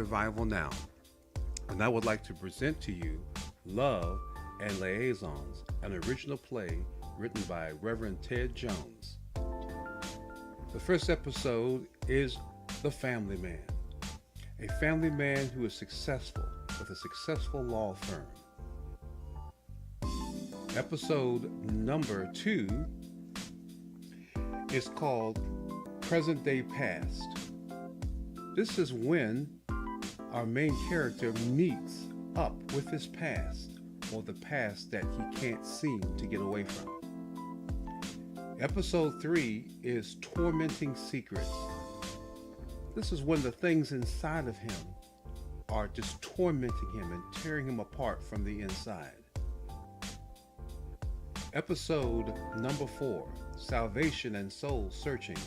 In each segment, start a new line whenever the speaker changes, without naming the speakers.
Revival Now. And I would like to present to you Love and Liaisons, an original play written by Reverend Ted Jones. The first episode is The Family Man, a family man who is successful with a successful law firm. Episode number 2 is called Present Day Past. This is when our main character meets up with his past, or the past that he can't seem to get away from. Episode 3 is Tormenting Secrets. This is when the things inside of him are just tormenting him and tearing him apart from the inside. Episode number 4, Salvation and Soul Searching.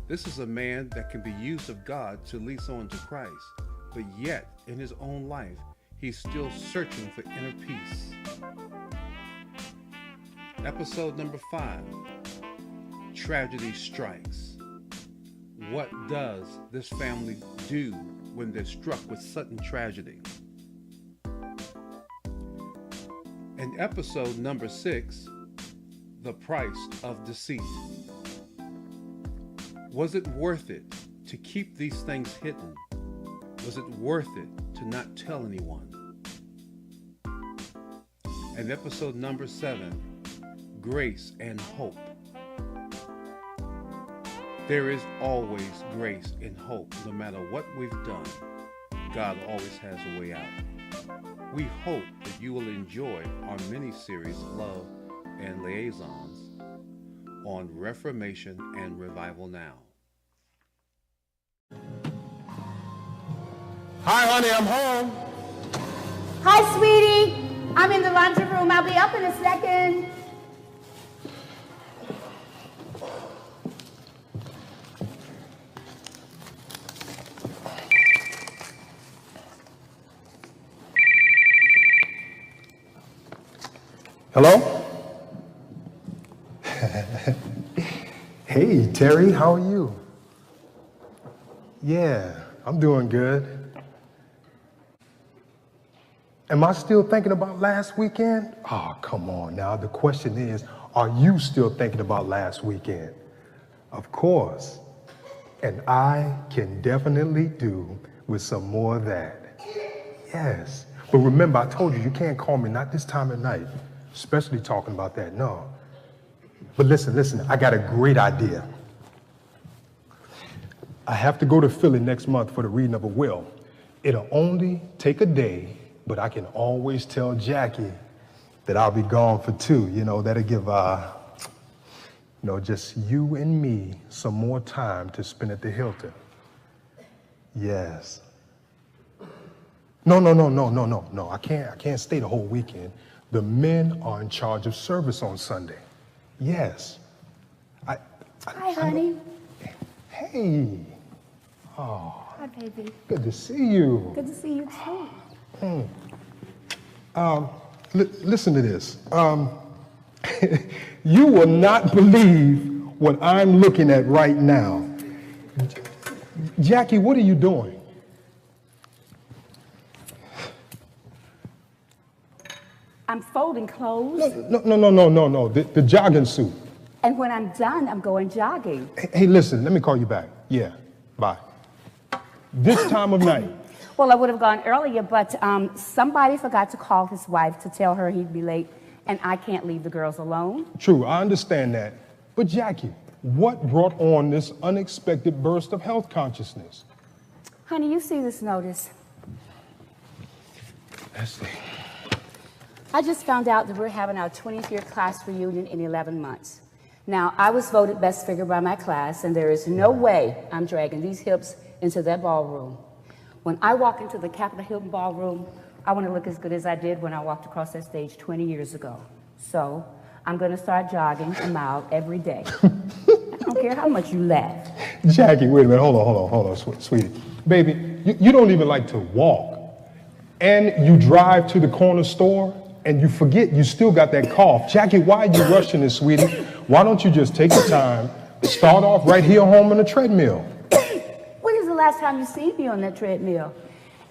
This is a man that can be used of God to lead someone to Christ, but yet in his own life, he's still searching for inner peace. Episode number 5, Tragedy Strikes. What does this family do when they're struck with sudden tragedy? And episode number 6, The Price of Deceit. Was it worth it to keep these things hidden? Was it worth it to not tell anyone? And episode number 7, Grace and Hope. There is always grace and hope. No matter what we've done, God always has a way out. We hope that you will enjoy our mini-series Love and Liaisons on Reformation and Revival Now.
Hi, honey, I'm home.
Hi, sweetie. I'm in the laundry room. I'll be up in a second.
Hello? Hey, Terry, how are you? Yeah, I'm doing good. Am I still thinking about last weekend? Oh, come on now. The question is, are you still thinking about last weekend? Of course. And I can definitely do with some more of that. Yes. But remember, I told you can't call me, not this time of night, especially talking about that, no. But listen, I got a great idea. I have to go to Philly next month for the reading of a will. It'll only take a day, but I can always tell Jackie that I'll be gone for 2. That'll give, just you and me some more time to spend at the Hilton. Yes. No. I can't stay the whole weekend. The men are in charge of service on Sunday. Yes.
Hi, honey.
Hey. Oh.
Hi, baby.
Good to see you.
Good to see you, too.
Listen to this. You will not believe what I'm looking at right now. Jackie, what are you doing?
I'm folding clothes.
No. The jogging suit.
And when I'm done, I'm going jogging.
Hey, listen, let me call you back. Yeah, bye. This time of night.
Well, I would have gone earlier, but somebody forgot to call his wife to tell her he'd be late, and I can't leave the girls alone.
True, I understand that. But Jackie, what brought on this unexpected burst of health consciousness?
Honey, you see this notice?
Let's see.
I just found out that we're having our 20th year class reunion in 11 months. Now, I was voted best figure by my class, and there is no way I'm dragging these hips into that ballroom. When I walk into the Capitol Hilton ballroom, I want to look as good as I did when I walked across that stage 20 years ago. So I'm going to start jogging a mile every day. I don't care how much you laugh.
Jackie, wait a minute. Hold on, sweetie. Baby, you don't even like to walk. And you drive to the corner store and you forget you still got that cough. Jackie, why are you rushing this, sweetie? Why don't you just take your time, start off right here home on the treadmill?
When is the last last time you seen me on that treadmill?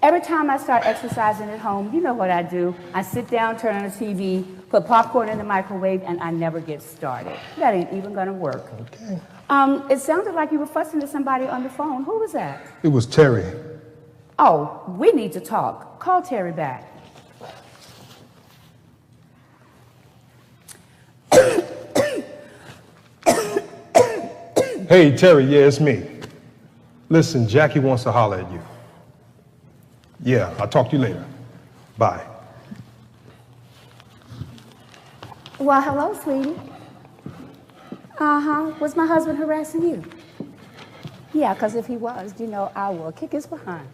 Every time I start exercising at home, you know what I do. I sit down, turn on the TV, put popcorn in the microwave, and I never get started. That ain't even gonna work.
Okay.
It sounded like you were fussing at somebody on the phone. Who was that?
It was Terry.
Oh, we need to talk. Call Terry back.
Hey, Terry, yeah, it's me. Listen, Jackie wants to holler at you. Yeah, I'll talk to you later. Bye.
Well, hello, sweetie. Was my husband harassing you? Yeah, because if he was, you know, I will kick his behind.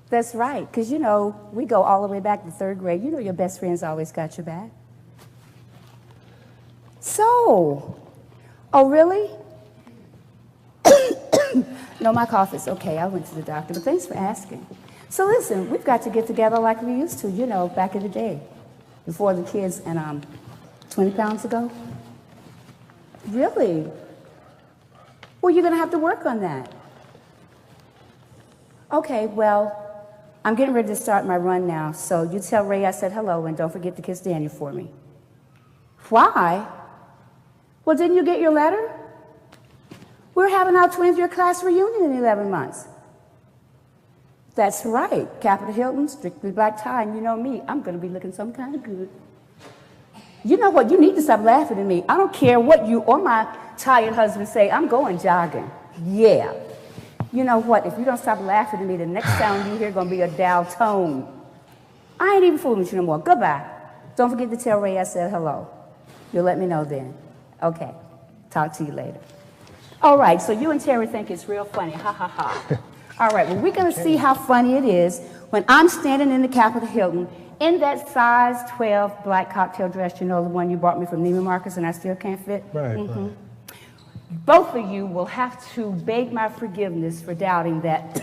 That's right, because, you know, we go all the way back to 3rd grade. You know your best friends always got your back. So, oh, really? No, my cough is okay. I went to the doctor, but thanks for asking. So listen, we've got to get together like we used to, you know, back in the day, before the kids and 20 pounds ago. Really? Well, you're going to have to work on that. Okay, well, I'm getting ready to start my run now, so you tell Ray I said hello, and don't forget to kiss Daniel for me. Why? Well, didn't you get your letter? We're having our 20th year class reunion in 11 months. That's right, Capitol Hilton, strictly black tie, and you know me, I'm going to be looking some kind of good. You know what, you need to stop laughing at me. I don't care what you or my tired husband say, I'm going jogging. Yeah. You know what, if you don't stop laughing at me, the next sound you hear going to be a Dow tone. I ain't even fooling with you no more. Goodbye. Don't forget to tell Ray I said hello. You'll let me know then. Okay. Talk to you later. All right, so you and Terry think it's real funny. Ha, ha, ha. All right, well, we're going to see how funny it is when I'm standing in the Capitol Hilton in that size 12 black cocktail dress, you know, the one you bought me from Neiman Marcus and I still can't fit.
Right, right.
Both of you will have to beg my forgiveness for doubting that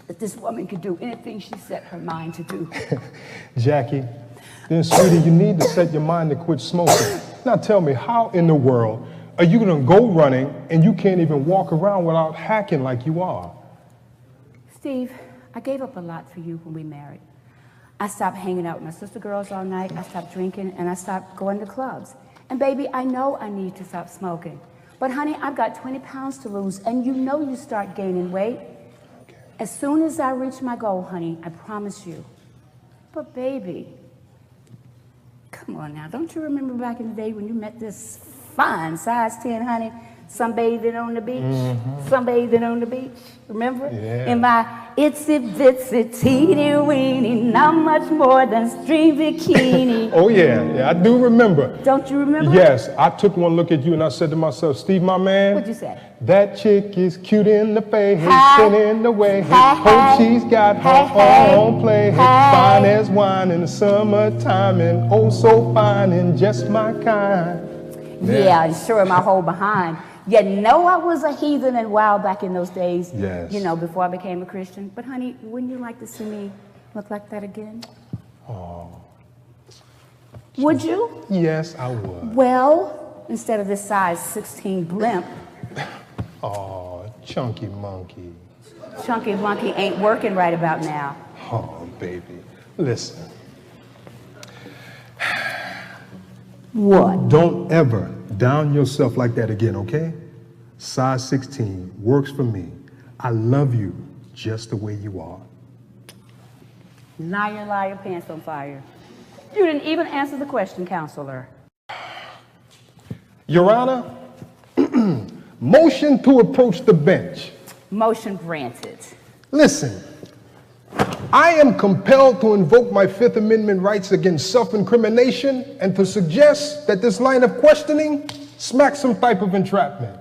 that this woman could do anything she set her mind to do.
Jackie, then, sweetie, you need to set your mind to quit smoking. Now tell me, how in the world are you going to go running and you can't even walk around without hacking like you are?
Steve, I gave up a lot for you when we married. I stopped hanging out with my sister girls all night, I stopped drinking, and I stopped going to clubs. And baby, I know I need to stop smoking. But honey, I've got 20 pounds to lose, and you know you start gaining weight.
Okay.
As soon as I reach my goal, honey, I promise you. But baby, come on now, don't you remember back in the day when you met this fine size 10, honey, sunbathing on the beach, sunbathing on the beach, remember?
Yeah.
In my itsy bitsy teeny weeny, not much more than string bikini.
Oh yeah, I do remember.
Don't you remember?
Yes, I took one look at you and I said to myself, Steve, my man.
What'd you say?
That chick is cute in the face,
Hey.
thin in the way.
Hey,
Hope
hey.
she's got her
Hey,
own play.
hey.
Fine as wine in the summertime and oh so fine and just my kind.
Yeah, and sure, my whole behind. You know I was a heathen and wild back in those days.
Yes.
You know, before I became a Christian. But honey, wouldn't you like to see me look like that again?
Oh,
Would you?
yes, I would.
Well, instead of this size 16 blimp,
Oh, chunky monkey.
Chunky Monkey ain't working right about now.
Oh, baby. Listen,
What?
don't ever down yourself like that again, okay? Size 16 works for me. I love you just the way you are.
Liar, liar, pants on fire. You didn't even answer the question, counselor.
Your Honor, motion to approach the bench.
Motion granted.
Listen, I am compelled to invoke my Fifth Amendment rights against self-incrimination and to suggest that this line of questioning smacks some type of entrapment.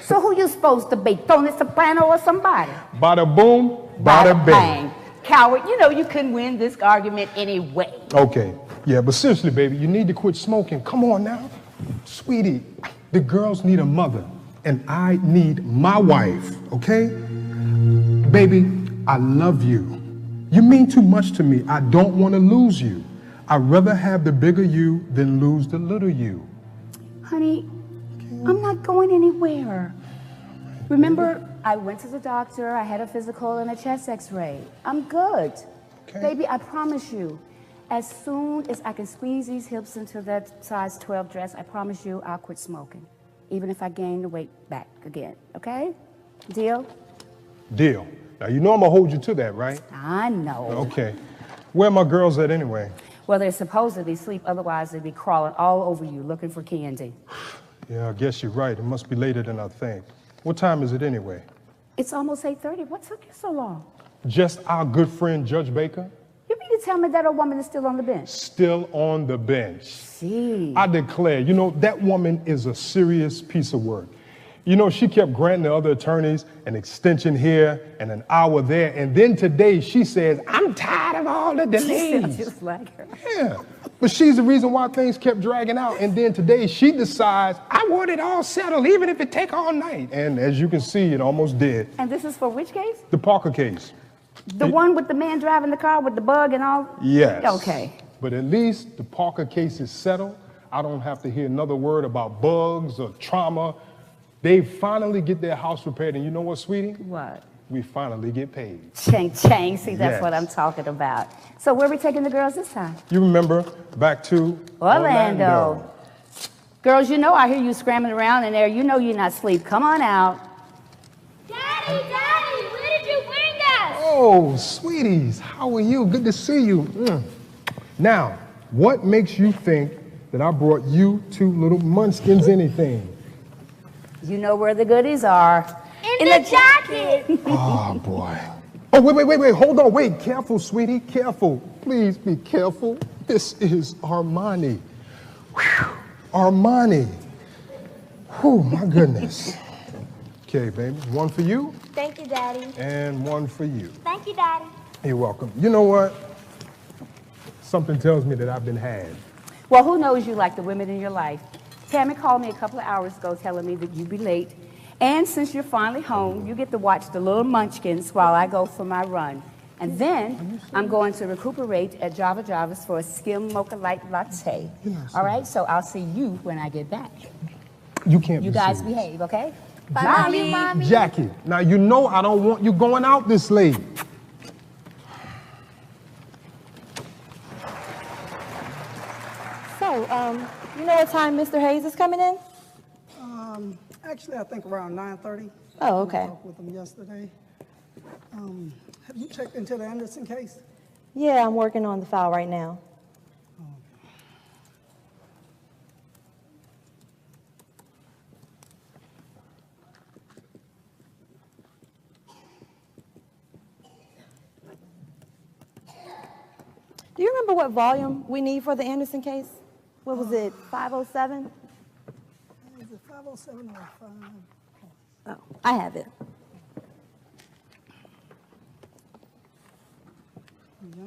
So who you supposed to be, Tony Soprano or somebody?
Bada boom, bada bang.
Coward, you know you couldn't win this argument anyway.
Okay, yeah, but seriously, baby, you need to quit smoking. Come on now. Sweetie, the girls need a mother, and I need my wife, okay? Baby, I love you. You mean too much to me. I don't want to lose you. I'd rather have the bigger you than lose the little you.
Honey, I'm not going anywhere. Remember, I went to the doctor, I had a physical and a chest x-ray. I'm good.
Okay.
Baby, I promise you, as soon as I can squeeze these hips into that size 12 dress, I promise you I'll quit smoking, even if I gain the weight back again, okay? Deal?
Deal. Now, you know I'm gonna hold you to that, right?
I know.
Okay. Where are my girls at anyway?
Well, they're supposedly asleep, otherwise they'd be crawling all over you looking for candy.
Yeah, I guess you're right. It must be later than I think. What time is it anyway?
It's almost 8:30. What took you so long?
Just our good friend, Judge Baker,
You mean to tell me that old woman is still on the bench?
still on the bench.
See.
I declare, you know, that woman is a serious piece of work. You know, she kept granting the other attorneys an extension here and an hour there, and then today she says, I'm tired of all the
She
delays.
sounds just like her.
Yeah, but she's the reason why things kept dragging out, and then today she decides, I want it all settled, even if it take all night. And as you can see, it almost did.
And this is for which case?
The Parker case.
The one with the man driving the car with the bug and all?
Yes.
Okay.
But at least the Parker case is settled. I don't have to hear another word about bugs or trauma. They finally get their house repaired, and you know what, sweetie?
What?
We finally get paid.
Chang chang. See, that's
Yes.
what I'm talking about. So where are we taking the girls this time?
You remember back to
Orlando. Girls, you know I hear you scrambling around in there. You know you're not asleep. Come on out.
Daddy, Daddy, where did you bring us?
Oh, sweeties, how are you? Good to see you. Now, what makes you think that I brought you two little munchkins anything?
You know where the goodies are.
In the jacket.
Oh, boy. Oh, wait. Hold on. Wait. Careful, sweetie. Careful. Please be careful. This is Armani. Whew. Armani. Oh, my goodness. Okay, baby. One for you
Thank you, Daddy.
and one for you.
Thank you, Daddy.
You're welcome. You know what? Something tells me that I've been had.
Well, who knows you like the women in your life? Tammy called me a couple of hours ago telling me that you'd be late. And since you're finally home, you get to watch the little munchkins while I go for my run. And then I'm going to recuperate at Java Java's for a skim mocha light latte. All right, so I'll see you when I get back.
You can't
You
be
guys
serious.
behave, okay?
Bye, Mommy. Mommy.
Jackie, now you know I don't want you going out this late.
So, you know what time Mr. Hayes is coming in?
Actually, I think around 9:30.
Oh, okay.
I talked with him yesterday. Have you checked into the Anderson case?
Yeah, I'm working on the file right now. Do you remember what volume we need for the Anderson case? What was it, 507?
Is it 507 or 5?
Oh, I have it.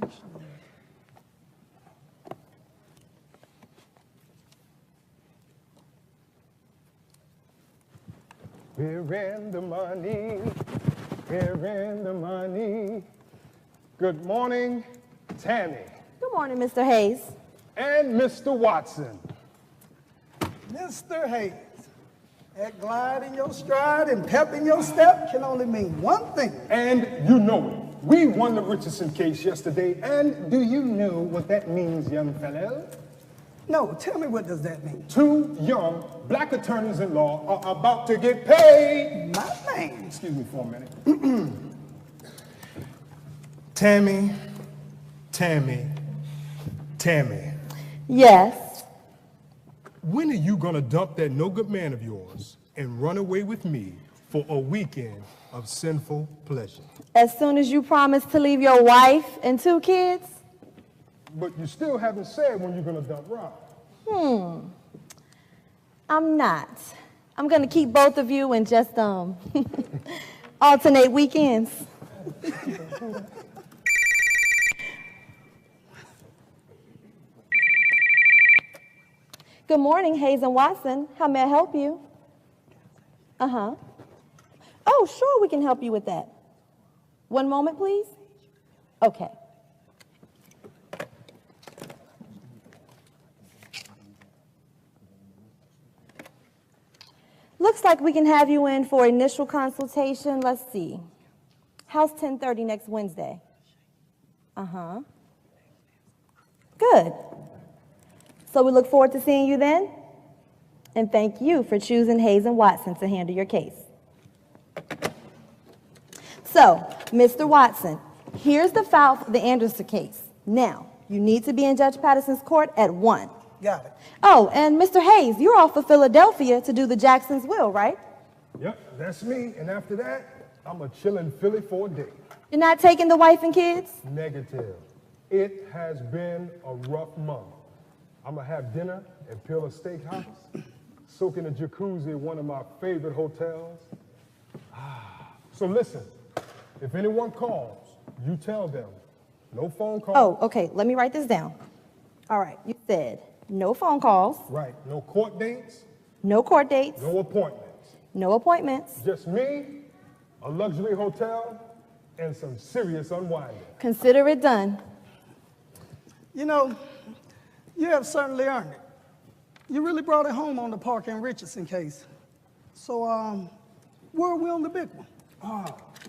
Actually,
We're in the money. We're in the money. Good morning, Tammy.
Good morning, Mr. Hayes.
And Mr. Watson.
Mr. Hayes, that glide in your stride and pep in your step can only mean one thing.
And you know it. We won the Richardson case yesterday, and do you know what that means, young fellow?
No, tell me, what does that mean?
2 young black attorneys-in-law are about to get paid.
My man.
Excuse me for a minute. Tammy.
Yes.
When are you gonna dump that no-good man of yours and run away with me for a weekend of sinful pleasure?
As soon as you promise to leave your wife and 2 kids?
But you still haven't said when you're gonna dump Rob.
I'm not. I'm gonna keep both of you and just alternate weekends. Good morning, Hayes and Watson. How may I help you? Uh-huh. Oh, sure, we can help you with that. One moment, please. Okay. looks like we can have you in for initial consultation. Let's see. How's 10:30 next Wednesday? Uh-huh. Good. So we look forward to seeing you then. And thank you for choosing Hayes and Watson to handle your case. So, Mr. Watson, here's the file for the Anderson case. Now, you need to be in Judge Patterson's court at 1.
Got it.
Oh, and Mr. Hayes, you're off for Philadelphia to do the Jackson's will, right?
Yep, that's me. And after that, I'm a chill in Philly for a day.
You're not taking the wife and kids?
Negative. It has been a rough month. I'm gonna have dinner at Pillar Steakhouse, soak in a jacuzzi at one of my favorite hotels. So listen, if anyone calls, you tell them, no phone calls.
Oh, okay, let me write this down. All right, you said no phone calls,
Right, no court dates,
no court dates,
no appointments.
no appointments.
Just me, a luxury hotel, and some serious unwinding.
Consider it done.
You know, you have certainly earned it. You really brought it home on the Parker and Richardson case. So, where are we on the big one?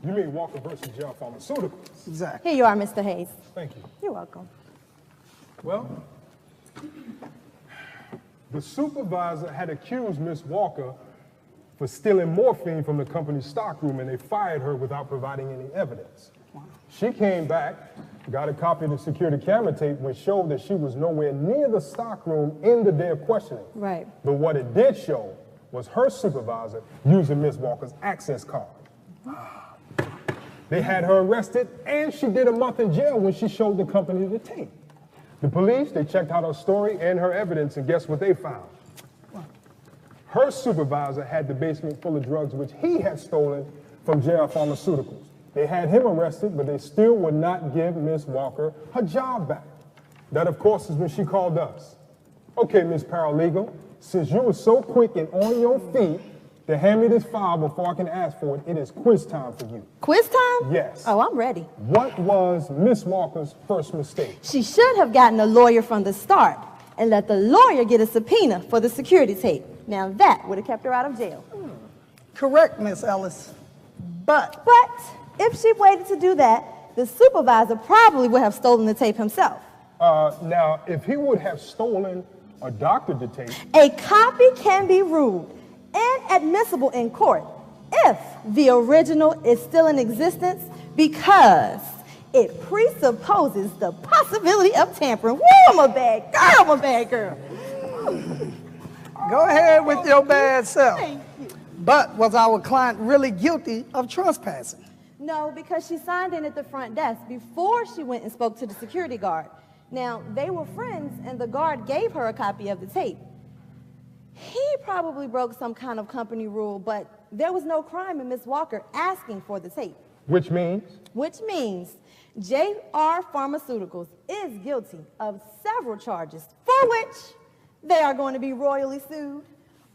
You mean Walker versus Gel Pharmaceuticals?
Exactly.
Here you are, Mr. Hayes.
Thank you.
You're welcome.
Well, the supervisor had accused Miss Walker for stealing morphine from the company's stockroom, and they fired her without providing any evidence. She came back, got a copy of the security camera tape, which showed that she was nowhere near the stockroom in the day of questioning.
Right.
But what it did show was her supervisor using Miss Walker's access card. They had her arrested, and she did a month in jail when she showed the company the tape. The police, they checked out her story and her evidence, and guess what they found? Her supervisor had the basement full of drugs which he had stolen from JR Pharmaceuticals. They had him arrested, but they still would not give Miss Walker her job back. That, of course, is when she called us. Okay, Miss Paralegal, since you were so quick and on your feet to hand me this file before I can ask for it, it is quiz time for you.
Quiz time?
Yes.
Oh, I'm ready.
What was Miss Walker's first mistake?
She should have gotten a lawyer from the start and let the lawyer get a subpoena for the security tape. Now that would have kept her out of jail.
Correct, Miss Ellis. But
But if she waited to do that, the supervisor probably would have stolen the tape himself.
Now, if he would have stolen or doctored the tape,
A copy can be ruled inadmissible in court if the original is still in existence because it presupposes the possibility of tampering. Woo, I'm a bad girl, I'm a bad girl.
go ahead with your bad self.
Thank you.
But was our client really guilty of trespassing?
No, because she signed in at the front desk before she went and spoke to the security guard. Now, they were friends, and the guard gave her a copy of the tape. He probably broke some kind of company rule, but there was no crime in Miss Walker asking for the tape.
which means
Which means JR Pharmaceuticals is guilty of several charges for which they are going to be royally sued,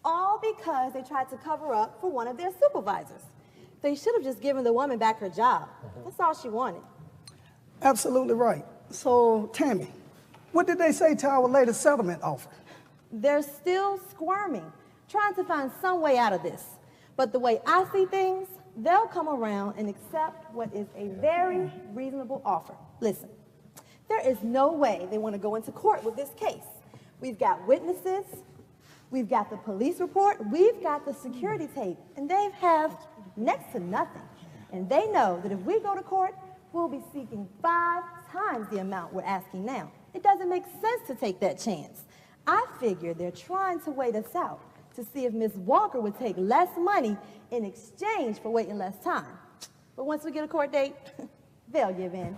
all because they tried to cover up for one of their supervisors. They should have just given the woman back her job. That's all she wanted.
Absolutely right. So, Tammy, what did they say to our latest settlement offer?
They're still squirming, trying to find some way out of this. But the way I see things, they'll come around and accept what is a very reasonable offer. Listen, there is no way they want to go into court with this case. We've got witnesses, we've got the police report, we've got the security tape, and they have next to nothing. And they know that if we go to court, we'll be seeking 5 times the amount we're asking now. It doesn't make sense to take that chance. I figure they're trying to wait us out to see if Miss Walker would take less money in exchange for waiting less time. But once we get a court date, they'll give in.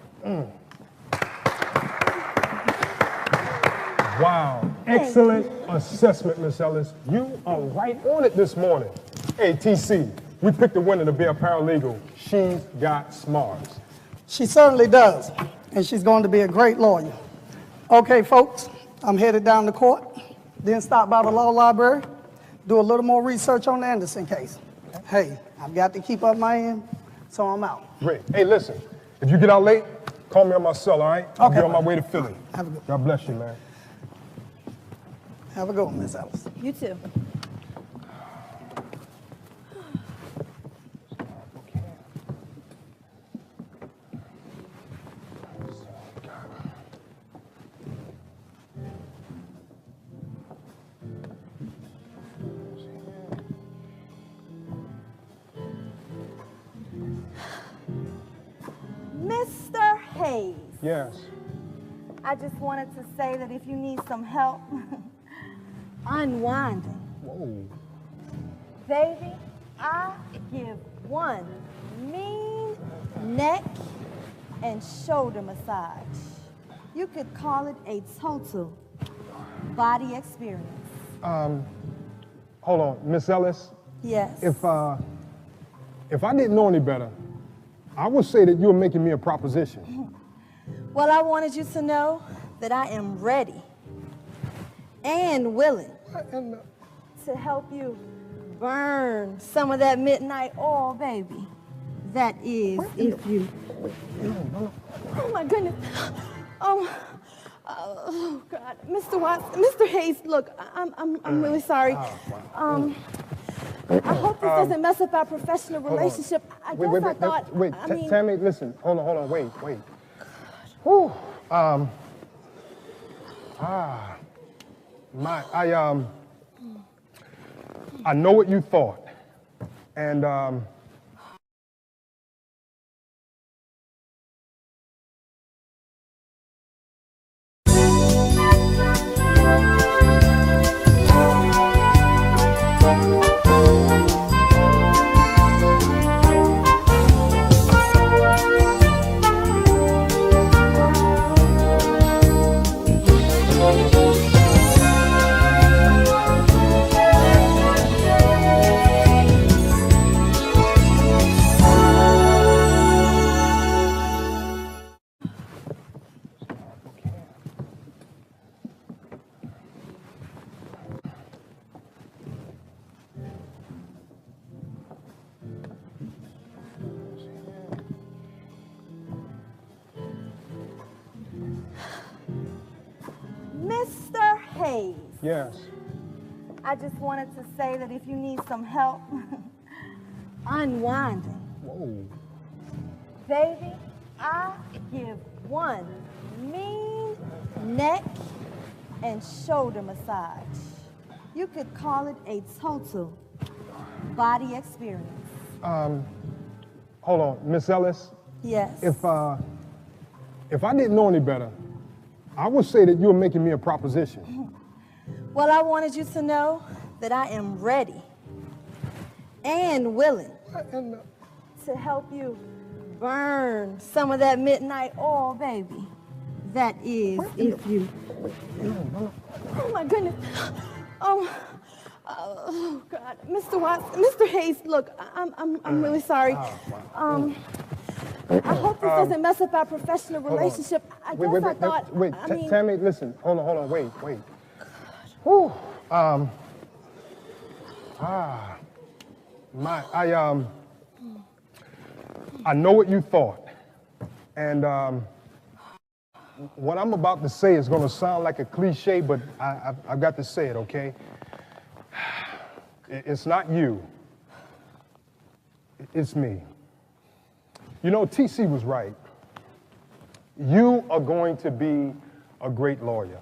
wow, excellent assessment, Miss Ellis. You are right on it this morning. Hey, TC, we picked the winner to be a paralegal. She's got smarts.
She certainly does, and she's going to be a great lawyer. Okay, folks, I'm headed down to court, then stop by the law library, do a little more research on the Anderson case. Hey, I've got to keep up my end, so I'm out.
Great. Hey, listen, if you get out late, call me on my cell, all right? I'll be
Okay.
on my way to Philly.
Have a good-
God bless you, man.
Have a good one, Miss Ellis.
You too. Hayes,
Yes.
I just wanted to say that if you need some help unwinding,
Whoa.
baby, I give one mean neck and shoulder massage. You could call it a total body experience.
Hold on, Miss Ellis.
Yes.
If I didn't know any better, I would say that you're making me a proposition.
Well, I wanted you to know that I am ready and willing to help you burn some of that midnight oil, baby. That is, if you... Oh, my goodness. Oh, God. Mr. Watson, Mr. Hayes, look, I'm really sorry. I hope this doesn't mess up our professional relationship. I thought...
Wait,
I mean,
Tammy, listen. Hold on, wait. Whew. I know what you thought, and
Mr. Hayes,
yes.
I just wanted to say that if you need some help unwinding,
Whoa.
baby, I give one mean neck and shoulder massage. You could call it a total body experience.
Hold on, Miss Ellis.
Yes.
If I didn't know any better, I would say that you're making me a proposition.
Well, I wanted you to know that I am ready and willing to help you burn some of that midnight oil, baby. That is, if you... Oh, my goodness. Oh, God. Mr. Watson, Mr. Hayes, look, I'm really sorry. I hope this doesn't mess up our professional relationship. I thought...
Wait,
I mean,
Tammy, listen. Hold on, wait. Whew. I know what you thought, and what I'm about to say is going to sound like a cliche, but I've got to say it, okay? It's not you. It's me. You know, TC was right. You are going to be a great lawyer.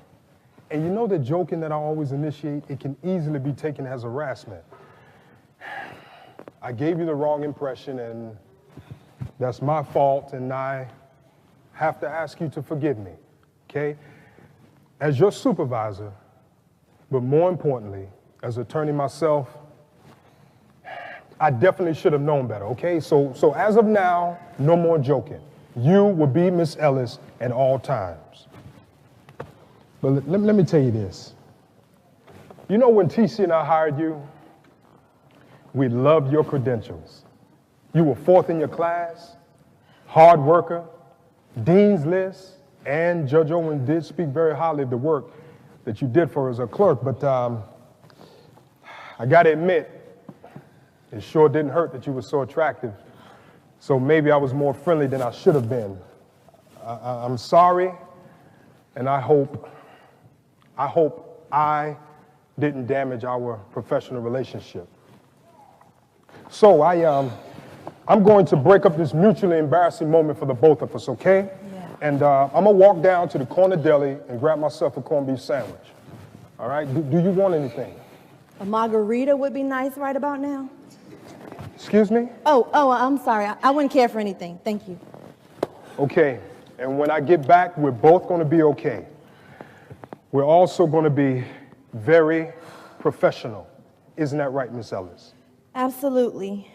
And you know the joking that I always initiate, it can easily be taken as harassment. I gave you the wrong impression, and that's my fault, and I have to ask you to forgive me, okay? As your supervisor, but more importantly, as attorney myself, I definitely should have known better, okay? So as of now, no more joking. You will be Miss Ellis at all times. But let me tell you this. You know when TC and I hired you, we loved your credentials. You were fourth in your class, hard worker, dean's list, and Judge Owen did speak very highly of the work that you did for her as a clerk, but I gotta admit, it sure didn't hurt that you were so attractive. So maybe I was more friendly than I should have been. I'm sorry, and I hope I didn't damage our professional relationship. So I'm going to break up this mutually embarrassing moment for the both of us, okay?
Yeah.
And I'm gonna walk down to the corner deli and grab myself a corned beef sandwich. All right, do you want anything?
a margarita would be nice right about now.
Excuse me?
Oh, I'm sorry. I wouldn't care for anything. Thank you.
Okay, And when I get back, we're both going to be okay. We're also going to be very professional. Isn't that right, Miss Ellis?
Absolutely,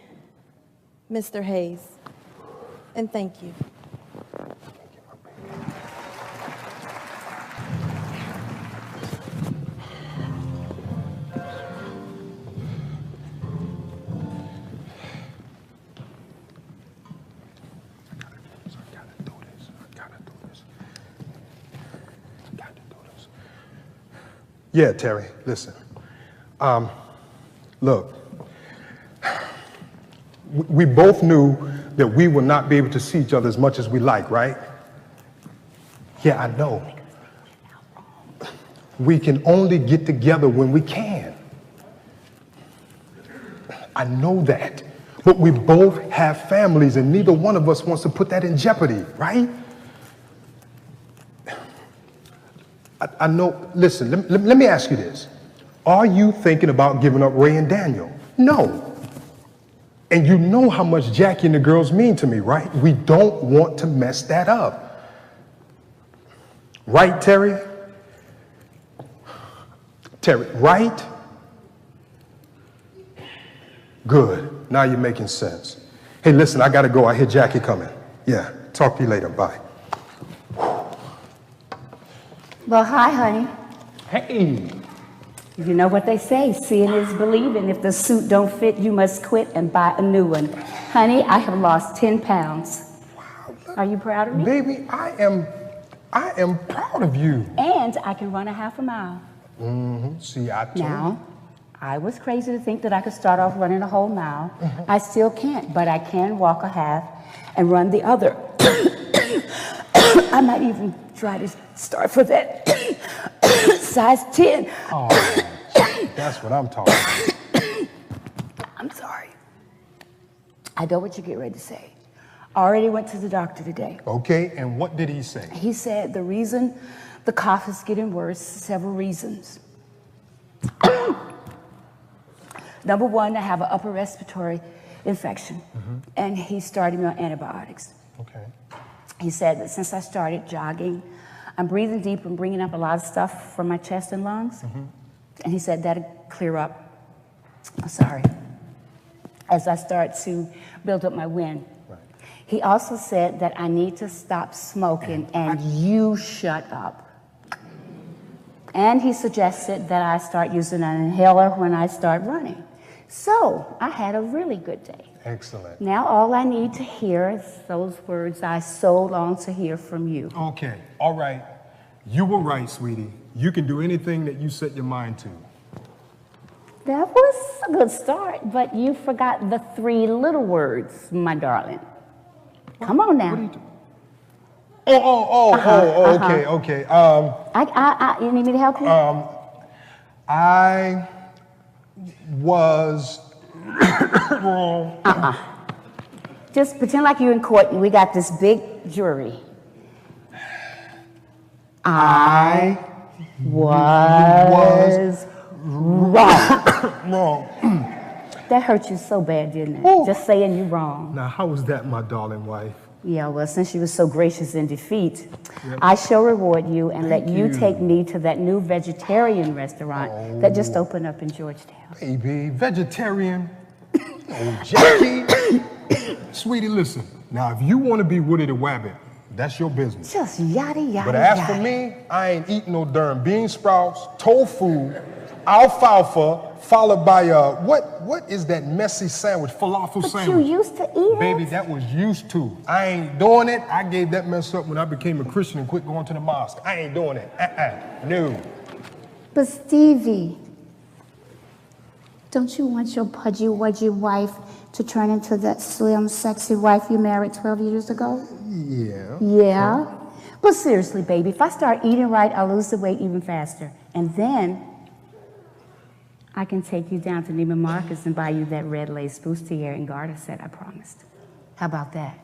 Mr. Hayes. And thank you.
Yeah, Terry, listen. Look, we both knew that we would not be able to see each other as much as we like, right? Yeah, I know. We can only get together when we can. I know that. But we both have families and neither one of us wants to put that in jeopardy, right? I know, listen, let me ask you this. Are you thinking about giving up Ray and Daniel? No. And you know how much Jackie and the girls mean to me, right? We don't want to mess that up. Right, Terry? Terry, right? Good. Now you're making sense. Hey, listen, I gotta go. I hear Jackie coming. Yeah, talk to you later. Bye.
Well, hi, honey.
Hey.
You know what they say, seeing is believing. If the suit don't fit, you must quit and buy a new one. Honey, I have lost 10 pounds.
Wow.
Are you proud of me?
Baby, I am proud of you.
And I can run a half a mile.
See, I told you.
Now, I was crazy to think that I could start off running a whole mile. I still can't, but I can walk a half and run the other. I might even try to start for that size 10.
Oh, that's what I'm talking about.
I'm sorry. I know what you get ready to say. I already went to the doctor today.
Okay, and what did he say?
He said the reason the cough is getting worse, several reasons. Number one, I have an upper respiratory infection, and he started me on antibiotics.
Okay.
He said that since I started jogging, I'm breathing deep and bringing up a lot of stuff from my chest and lungs. And he said that'd clear up, as I start to build up my wind.
Right.
He also said that I need to stop smoking and you shut up. And he suggested that I start using an inhaler when I start running. So I had a really good day.
Excellent.
Now all I need to hear is those words I so long to hear from you.
Okay, all right. You were right, sweetie. You can do anything that you set your mind to.
That was a good start, but you forgot the 3 little words, my darling. Come on now.
What are you doing? Okay.
You need me to help you?
I was wrong.
Just pretend like you're in court and we got this big jury. I was wrong.
Wrong.
That hurt you so bad, didn't it? Just saying you wrong.
Now, how was that, my darling wife?
Yeah, well, since you were so gracious in defeat, I shall reward you and let you take me to that new vegetarian restaurant that just opened up in Georgetown.
Baby, vegetarian. Oh, Jackie. Sweetie, listen. Now, if you want to be Woody the Wabbit, that's your business.
Just yada, yada,
But as
yada.
for me, I ain't eating no darn bean sprouts, tofu, alfalfa, followed by what is that messy sandwich, falafel
But
sandwich?
you used to eat
Baby,
it.
that was used to. I ain't doing it. I gave that mess up when I became a Christian and quit going to the mosque. I ain't doing it. No.
But Stevie, don't you want your pudgy, wudgy wife to turn into that slim, sexy wife you married 12 years ago?
Yeah.
Yeah? But seriously, baby, if I start eating right, I'll lose the weight even faster. And then I can take you down to Neiman Marcus and buy you that red lace bustier and garter set I promised. How about that?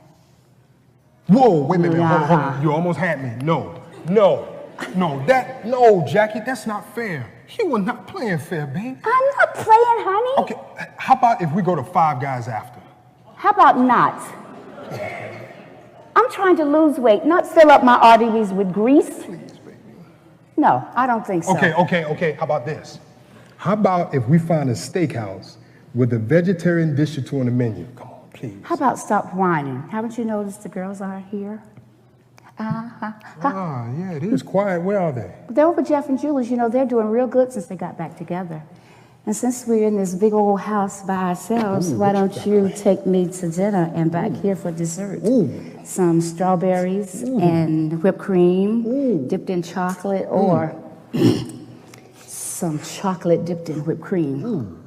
Whoa, wait a minute. Hold on. You almost had me. No, Jackie, that's not fair. You were not playing fair, babe.
I'm not playing, honey.
Okay, how about if we go to Five Guys after?
How about not? I'm trying to lose weight, not fill up my arteries with grease. No, I don't think so.
Okay. How about this? How about if we find a steakhouse with a vegetarian dish or two on the menu? Come on, please.
How about stop whining? Haven't you noticed the girls are here?
Yeah, it is quiet. Where are they?
They're over Jeff and Julie's. You know, they're doing real good since they got back together. And since we're in this big old house by ourselves, why don't you take me to dinner and back here for dessert? Some strawberries and whipped cream dipped in chocolate, or some chocolate dipped in whipped cream.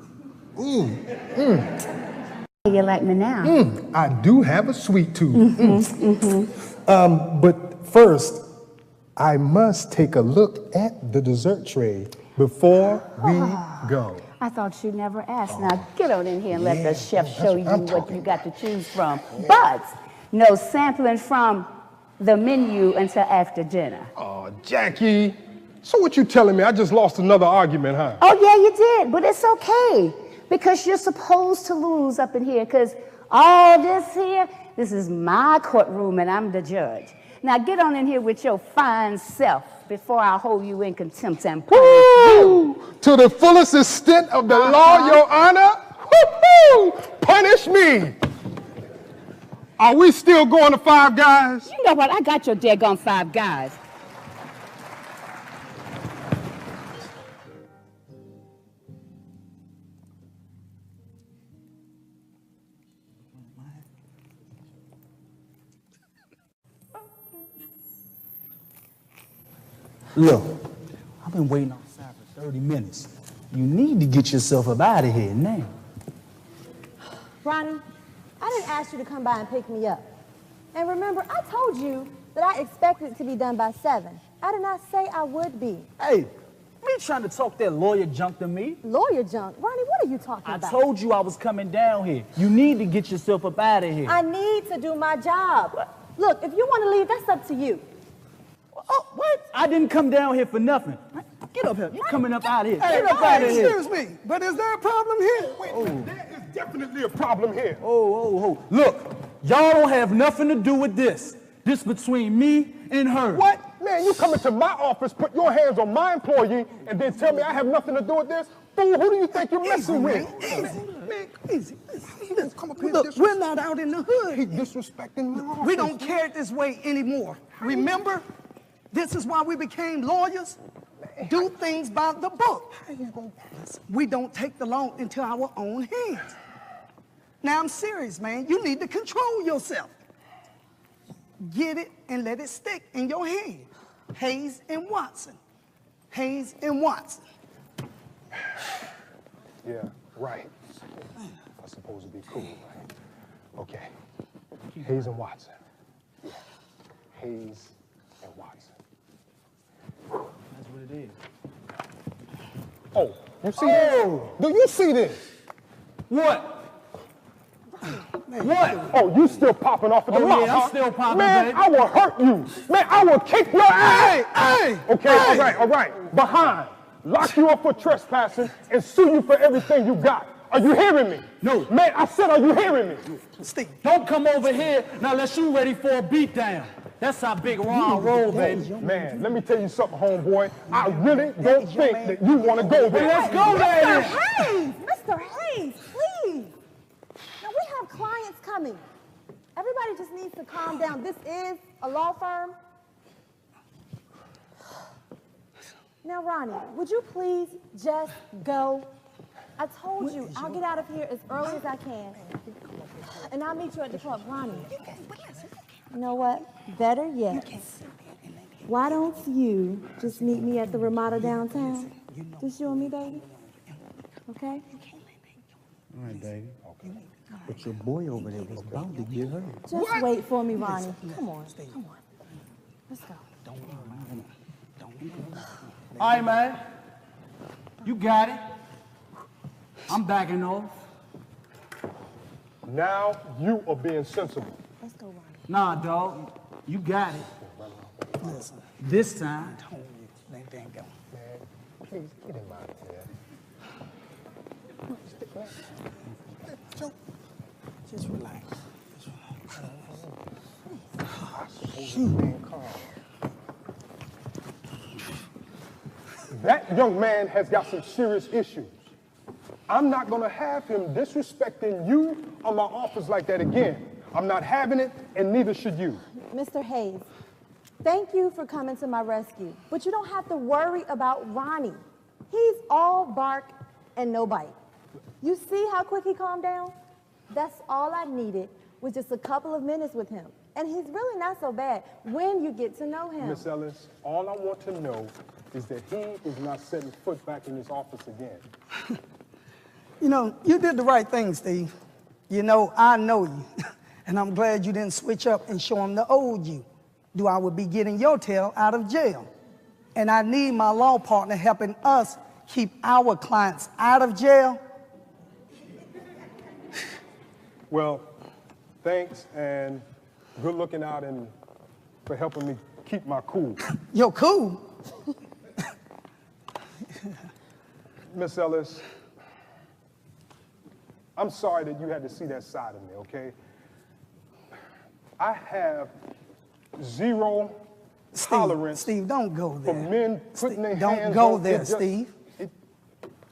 You like me now?
I do have a sweet tooth. But first, I must take a look at the dessert tray before we go.
I thought you never asked. Now get on in here and let the chef show you what you got to choose from. But no sampling from the menu until after dinner.
Oh, Jackie. So what you telling me? I just lost another argument, huh?
Oh, yeah, you did, but it's okay, because you're supposed to lose up in here, because all this here, this is my courtroom, and I'm the judge. Now get on in here with your fine self before I hold you in contempt and punish you.
To the fullest extent of the law, Your Honor, punish me. Are we still going to Five Guys?
You know what? I got your daggone Five Guys.
Look, I've been waiting outside for 30 minutes. You need to get yourself up out of here now.
Ronnie, I didn't ask you to come by and pick me up. And remember, I told you that I expected it to be done by 7. I did not say I would be.
Hey, me trying to talk that lawyer junk to me.
Lawyer junk? Ronnie, what are you talking
I
about?
told you I was coming down here. You need to get yourself up out of here.
I need to do my job. Look, if you want to leave, that's up to you.
Oh, what? I didn't come down here for nothing. Get up here. You coming up out of here.
Hey,
Get up out of here.
excuse me, but is there a problem here?
Wait, there is definitely a problem here.
Oh. Look, y'all don't have nothing to do with this. This between me and her.
What? Man, you come into my office, put your hands on my employee, and then tell me I have nothing to do with this? Fool, who do you think you're messing with?
Easy. Look, we're not out in the hood.
He's disrespecting my office.
We don't care it this way anymore. Remember? This is why we became lawyers. Do things by the book. We don't take the law into our own hands. Now, I'm serious, man. You need to control yourself. Get it and let it stick in your hand. Hayes and Watson. Hayes and Watson.
Yeah, right. I'm supposed to be cool, right? Okay. Hayes and Watson. Yeah. Hayes and Watson.
That's what it is.
Oh, you see this? Do you see this?
What? What?
Oh, you still popping off at the mouth,
yeah, I'm
huh?
still popping,
Man,
baby.
I will hurt you. Man, I will kick your ass.
Hey!
Okay, all right. Behind. Lock you up for trespassing and sue you for everything you got. Are you hearing me?
No.
Man, I said, are you hearing me?
Steve.
Don't come over here now unless you ready for a beatdown. That's how big Ron roll, baby.
Man, let me tell you something, homeboy. I really don't think that you want to go there.
Let's go there.
Mr. Hayes, please. Now, we have clients coming. Everybody just needs to calm down. This is a law firm. Now, Ronnie, would you please just go? I told you, I'll get out of here as early as I can. And I'll meet you at the club. Ronnie, you know what? Better yet, why don't you just meet me at the Ramada downtown? Just you and me, baby? Okay?
All right, baby. But your boy over there was about to get hurt.
Just wait for me, Ronnie. Come on. Let's go.
All right, man. You got it. I'm backing off.
Now you are being sensible.
Let's go, Ronnie.
Nah, dog. You got it. This time.
Man, please get him out of here.
Just relax.
Being calm. That young man has got some serious issues. I'm not gonna have him disrespecting you or my office like that again. I'm not having it, and neither should you.
Mr. Hayes, thank you for coming to my rescue, but you don't have to worry about Ronnie. He's all bark and no bite. You see how quick he calmed down? That's all I needed was just a couple of minutes with him. And he's really not so bad when you get to know him.
Miss Ellis, all I want to know is that he is not setting foot back in his office again.
You know, you did the right thing, Steve. You know, I know you. And I'm glad you didn't switch up and show him the old you. I would be getting your tail out of jail. And I need my law partner helping us keep our clients out of jail.
Well, thanks, and good looking out and for helping me keep my cool.
You're cool.
Miss Ellis, I'm sorry that you had to see that side of me, okay? I have zero tolerance
Steve, don't go
for
there.
men putting their
Don't
hands
go
on
there,
it just-
Steve.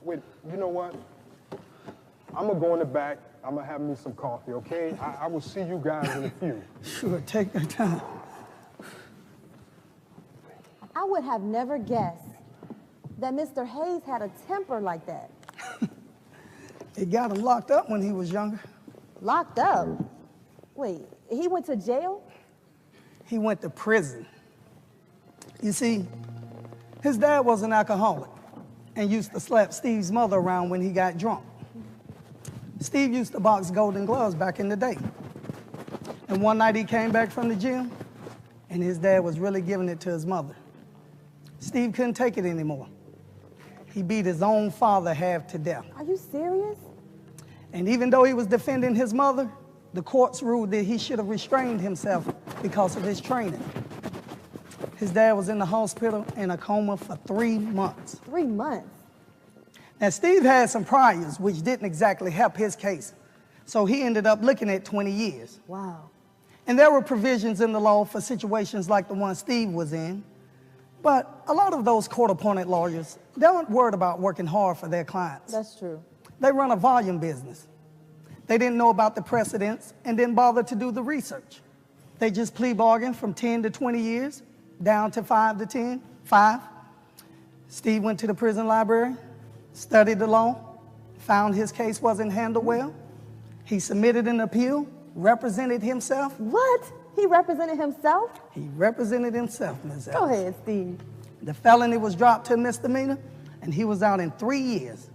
Wait, you know what? I'm gonna go in the back. I'm gonna have me some coffee, okay? I will see you guys in a few.
Sure, take your time.
I would have never guessed that Mr. Hayes had a temper like that.
It got him locked up when he was younger.
Locked up? Wait, he went to jail?
He went to prison. You see, his dad was an alcoholic and used to slap Steve's mother around when he got drunk. Steve used to box Golden Gloves back in the day. And one night he came back from the gym and his dad was really giving it to his mother. Steve couldn't take it anymore. He beat his own father half to death.
Are you serious?
And even though he was defending his mother, the courts ruled that he should have restrained himself because of his training. His dad was in the hospital in a coma for 3 months.
3 months?
Now, Steve had some priors, which didn't exactly help his case. So he ended up looking at 20 years.
Wow.
And there were provisions in the law for situations like the one Steve was in. But a lot of those court-appointed lawyers, they weren't worried about working hard for their clients.
That's true.
They run a volume business. They didn't know about the precedents and didn't bother to do the research. They just plea bargained from 10 to 20 years, down to 5 to 10, 5. Steve went to the prison library, studied the law, found his case wasn't handled well. He submitted an appeal, represented himself.
What? He represented himself?
He represented himself, Ms.
Go
Ellis.
ahead, Steve.
The felony was dropped to a misdemeanor, and he was out in 3 years.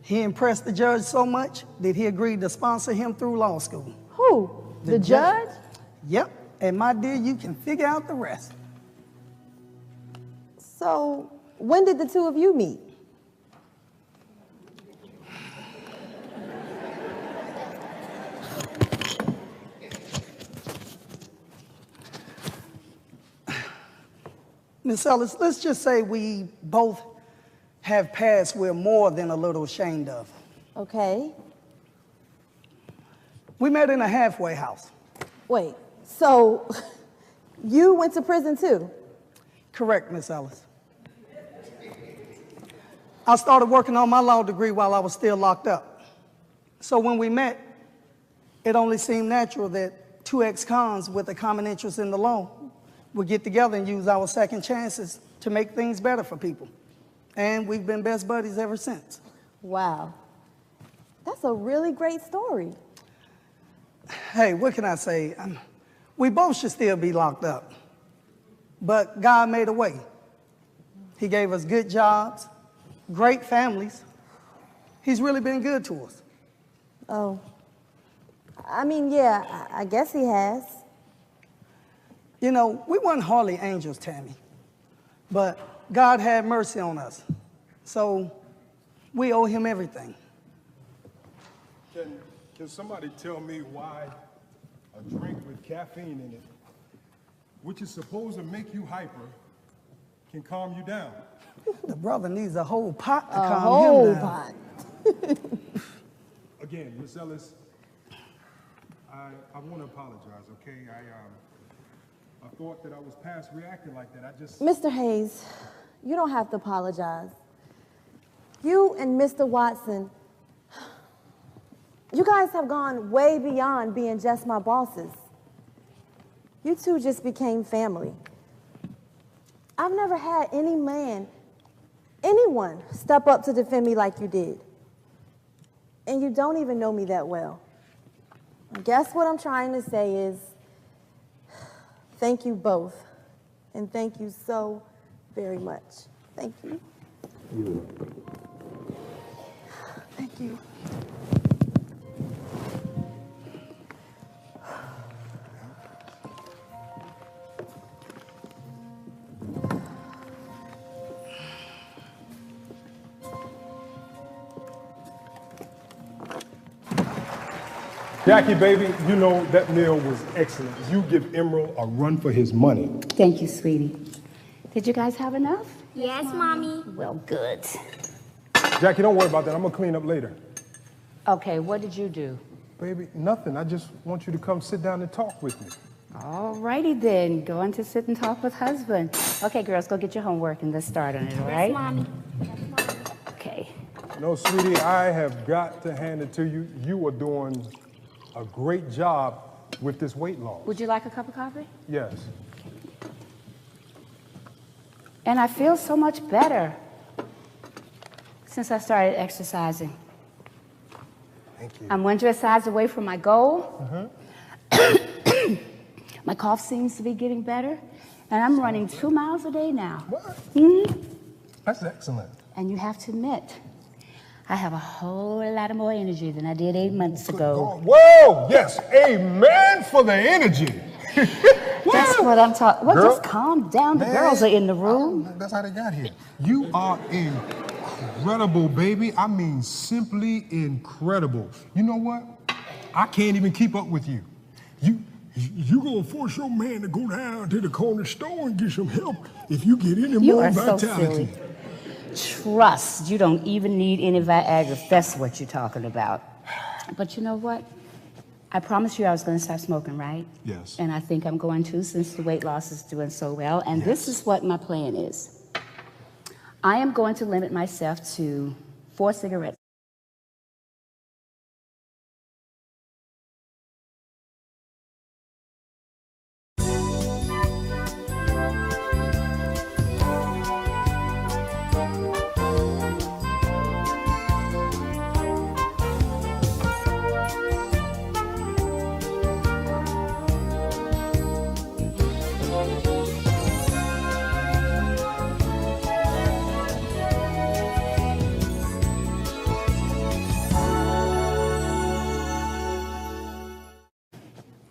He impressed the judge so much that he agreed to sponsor him through law school.
Who? The judge?
Yep, and my dear, you can figure out the rest.
So, when did the two of you meet?
Miss Ellis, let's just say we both have pasts we're more than a little ashamed of.
Okay.
We met in a halfway house.
Wait, so you went to prison too?
Correct, Miss Ellis. I started working on my law degree while I was still locked up. So when we met, it only seemed natural that two ex-cons with a common interest in the law would get together and use our second chances to make things better for people. And we've been best buddies ever since.
Wow. That's a really great story.
Hey, what can I say? We both should still be locked up. But God made a way. He gave us good jobs, great families. He's really been good to us.
Oh. I mean, yeah, I guess he has.
You know, we weren't hardly angels, Tammy. But God had mercy on us. So we owe him everything.
Can somebody tell me why a drink with caffeine in it, which is supposed to make you hyper, can calm you down?
The brother needs a whole pot to
A
calm
whole
him down.
pot.
Again, Miss Ellis, I want to apologize, okay? I thought that I was past reacting like that. I just...
Mr. Hayes, you don't have to apologize. You and Mr. Watson, you guys have gone way beyond being just my bosses. You two just became family. I've never had any man, anyone, step up to defend me like you did. And you don't even know me that well. I guess what I'm trying to say is, thank you both. And thank you so very much. Thank you. Thank you.
Jackie, baby, you know that meal was excellent. You give Emerald a run for his money.
Thank you, sweetie. Did you guys have enough?
Yes, Mommy.
Well, good.
Jackie, don't worry about that. I'm gonna clean up later.
Okay, what did you do?
Baby, nothing. I just want you to come sit down and talk with me.
All righty then. Go on to sit and talk with husband. Okay, girls, go get your homework and let's start on it, all right?
Yes, Mommy.
Okay.
No, sweetie, I have got to hand it to you. You are doing a great job with this weight loss.
Would you like a cup of coffee?
Yes.
And I feel so much better since I started exercising.
Thank you.
I'm 1 dress size away from my goal. My cough seems to be getting better. And I'm running 2 miles a day now.
What? That's excellent.
And you have to admit, I have a whole lot of more energy than I did 8 months ago.
Whoa, yes, amen for the energy.
That's what I'm talking. Well,
Girl,
just calm down. The
man,
girls are in the room.
That's how they got here. You are incredible, baby. I mean, simply incredible. You know what? I can't even keep up with you. You gonna force your man to go down to the corner store and get some help if you get any
You
more
are so
vitality.
silly. Trust, you don't even need any Viagra if that's what you're talking about. But you know what? I promised you I was going to stop smoking, right?
Yes.
And I think I'm going to since the weight loss is doing so well. And this is what my plan is. I am going to limit myself to 4 cigarettes.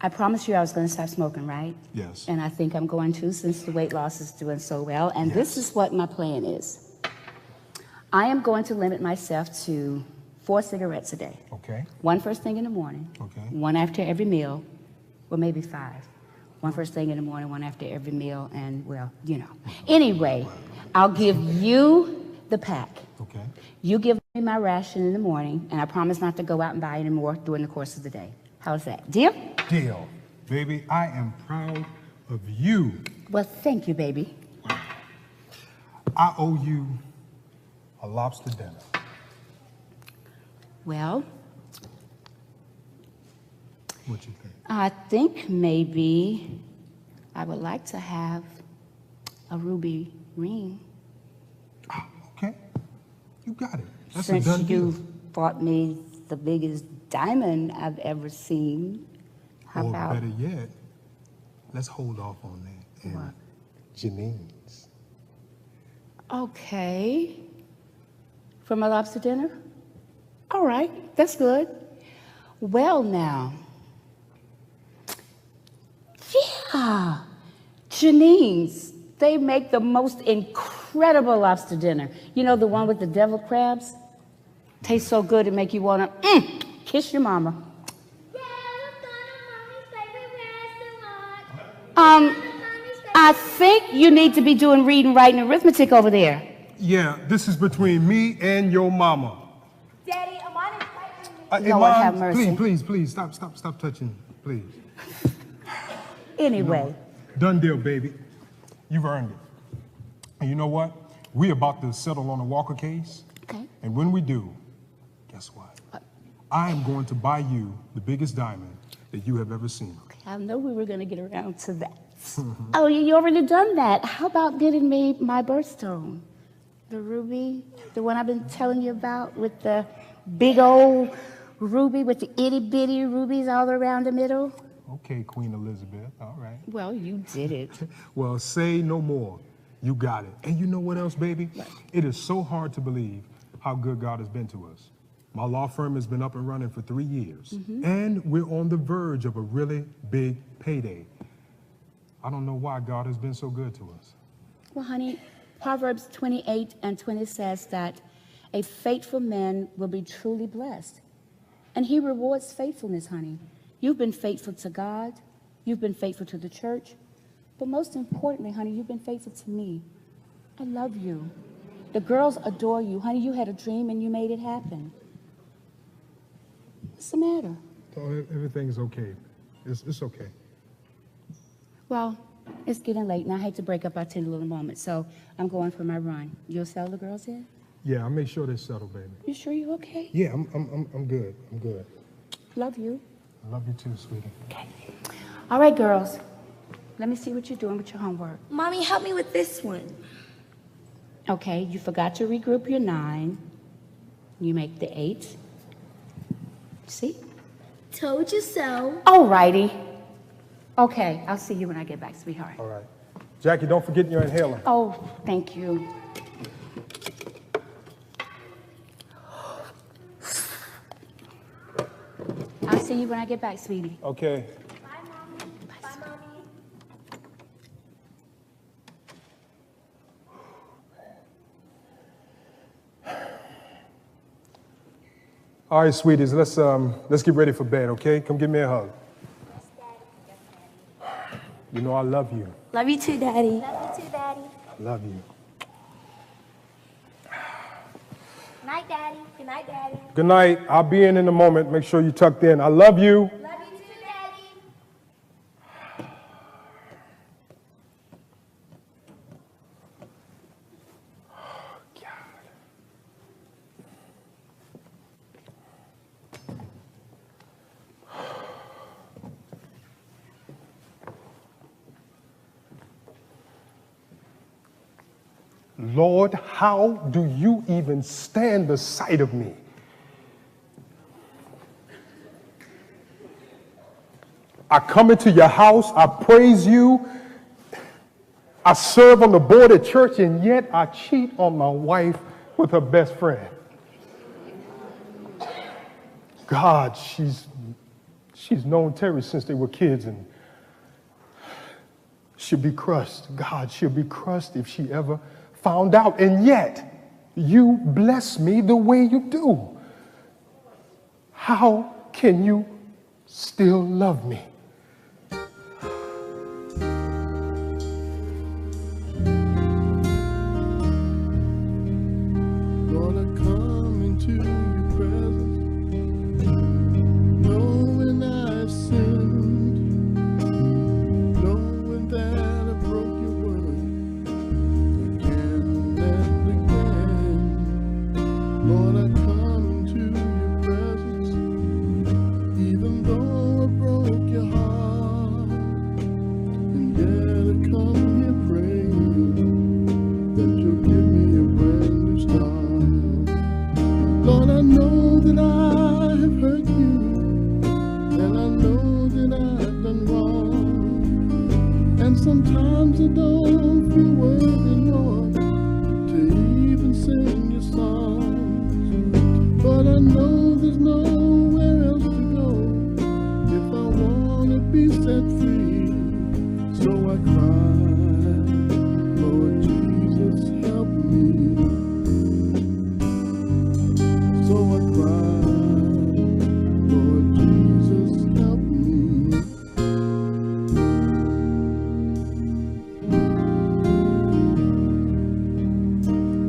I promised you I was going to stop smoking, right?
Yes.
And I think I'm going to since the weight loss is doing so well. And this is what my plan is. I am going to limit myself to 4 cigarettes a day.
Okay.
1 first thing in the morning.
Okay.
1 after every meal, or maybe 5. 1 first thing in the morning, 1 after every meal, and well, you know. Anyway, I'll give you the pack.
Okay.
You give me my ration in the morning, and I promise not to go out and buy any more during the course of the day. How's that? Deal?
Deal. Baby, I am proud of you.
Well, thank you, baby.
I owe you a lobster dinner.
Well,
What you think?
I think maybe I would like to have a ruby ring.
Oh, okay. You got it. That's
Since
a done deal.
you've bought me the biggest diamond I've ever seen. How
Or
about
better yet, let's hold off on that. And
What?
Janine's.
Okay. For my lobster dinner? All right, that's good. Well, now. Yeah. Janine's. They make the most incredible lobster dinner. You know, the one with the deviled crabs? Tastes so good it make you want to kiss your mama.
Yeah, let's go to Mommy's favorite restaurant.
I think you need to be doing reading, writing, and arithmetic over there.
Yeah, this is between me and your mama.
Daddy, Amon is fighting me.
Lord
Iman,
have mercy.
Please, stop touching, please.
Anyway,
Done deal, baby. You've earned it. And you know what? We're about to settle on the Walker case.
Okay.
And when we do, guess what? I am going to buy you the biggest diamond that you have ever seen.
Okay, I know we were going to get around to that. Oh, you already done that. How about getting me my birthstone? The ruby, the one I've been telling you about with the big old ruby with the itty bitty rubies all around the middle?
Okay, Queen Elizabeth, all right.
Well, you did it.
Well, say no more. You got it. And you know what else, baby? It is so hard to believe how good God has been to us. My law firm has been up and running for 3 years, and we're on the verge of a really big payday. I don't know why God has been so good to us.
Well, honey, Proverbs 28:20 says that a faithful man will be truly blessed. And he rewards faithfulness, honey. You've been faithful to God. You've been faithful to the church. But most importantly, honey, you've been faithful to me. I love you. The girls adore you. Honey, you had a dream and you made it happen. What's the matter?
Oh, everything's okay. It's okay.
Well, it's getting late, and I hate to break up our tender little moment, so I'm going for my run. You'll settle the girls in?
Yeah, I'll make sure they're settled, baby.
You sure you're okay?
Yeah, I'm good. I'm good.
Love you.
I love you too, sweetie.
Okay. All right, girls. Let me see what you're doing with your homework.
Mommy, help me with this one.
Okay, you forgot to regroup your 9. You make the 8. See?
Told you so.
All righty. Okay, I'll see you when I get back, sweetheart.
All right. Jackie, don't forget your inhaler.
Oh, thank you. I'll see you when I get back, sweetie.
Okay.
Bye, Mommy. Bye, Mommy.
All right, sweeties, let's get ready for bed, okay? Come give me a hug.
Yes, Daddy.
You know I love you.
Love you too, Daddy. Love you too, Daddy.
I love you.
Night, Daddy. Good night, Daddy.
Good night. I'll be in a moment. Make sure you're tucked in. I love you.
Love you too, Daddy.
Lord, how do you even stand the sight of me? I come into your house, I praise you, I serve on the board at church, and yet I cheat on my wife with her best friend. God, she's known Terry since they were kids, and she'll be crushed. God, she'll be crushed if she ever found out, and yet you bless me the way you do. How can you still love me?
Lord, I come into your presence, knowing I've sinned, knowing that I broke your word again and again. Lord, I come into your presence, even though I broke your heart, and yet I come here praying that you'll give me a brand new start. Lord, I know that I have hurt you, and I know that I've done wrong, and sometimes I don't feel worthy, Lord, to even sing your songs, but I know there's nowhere else to go if I want to be set free, so I cry, Lord Jesus, help me. So I cry, Lord Jesus, help me.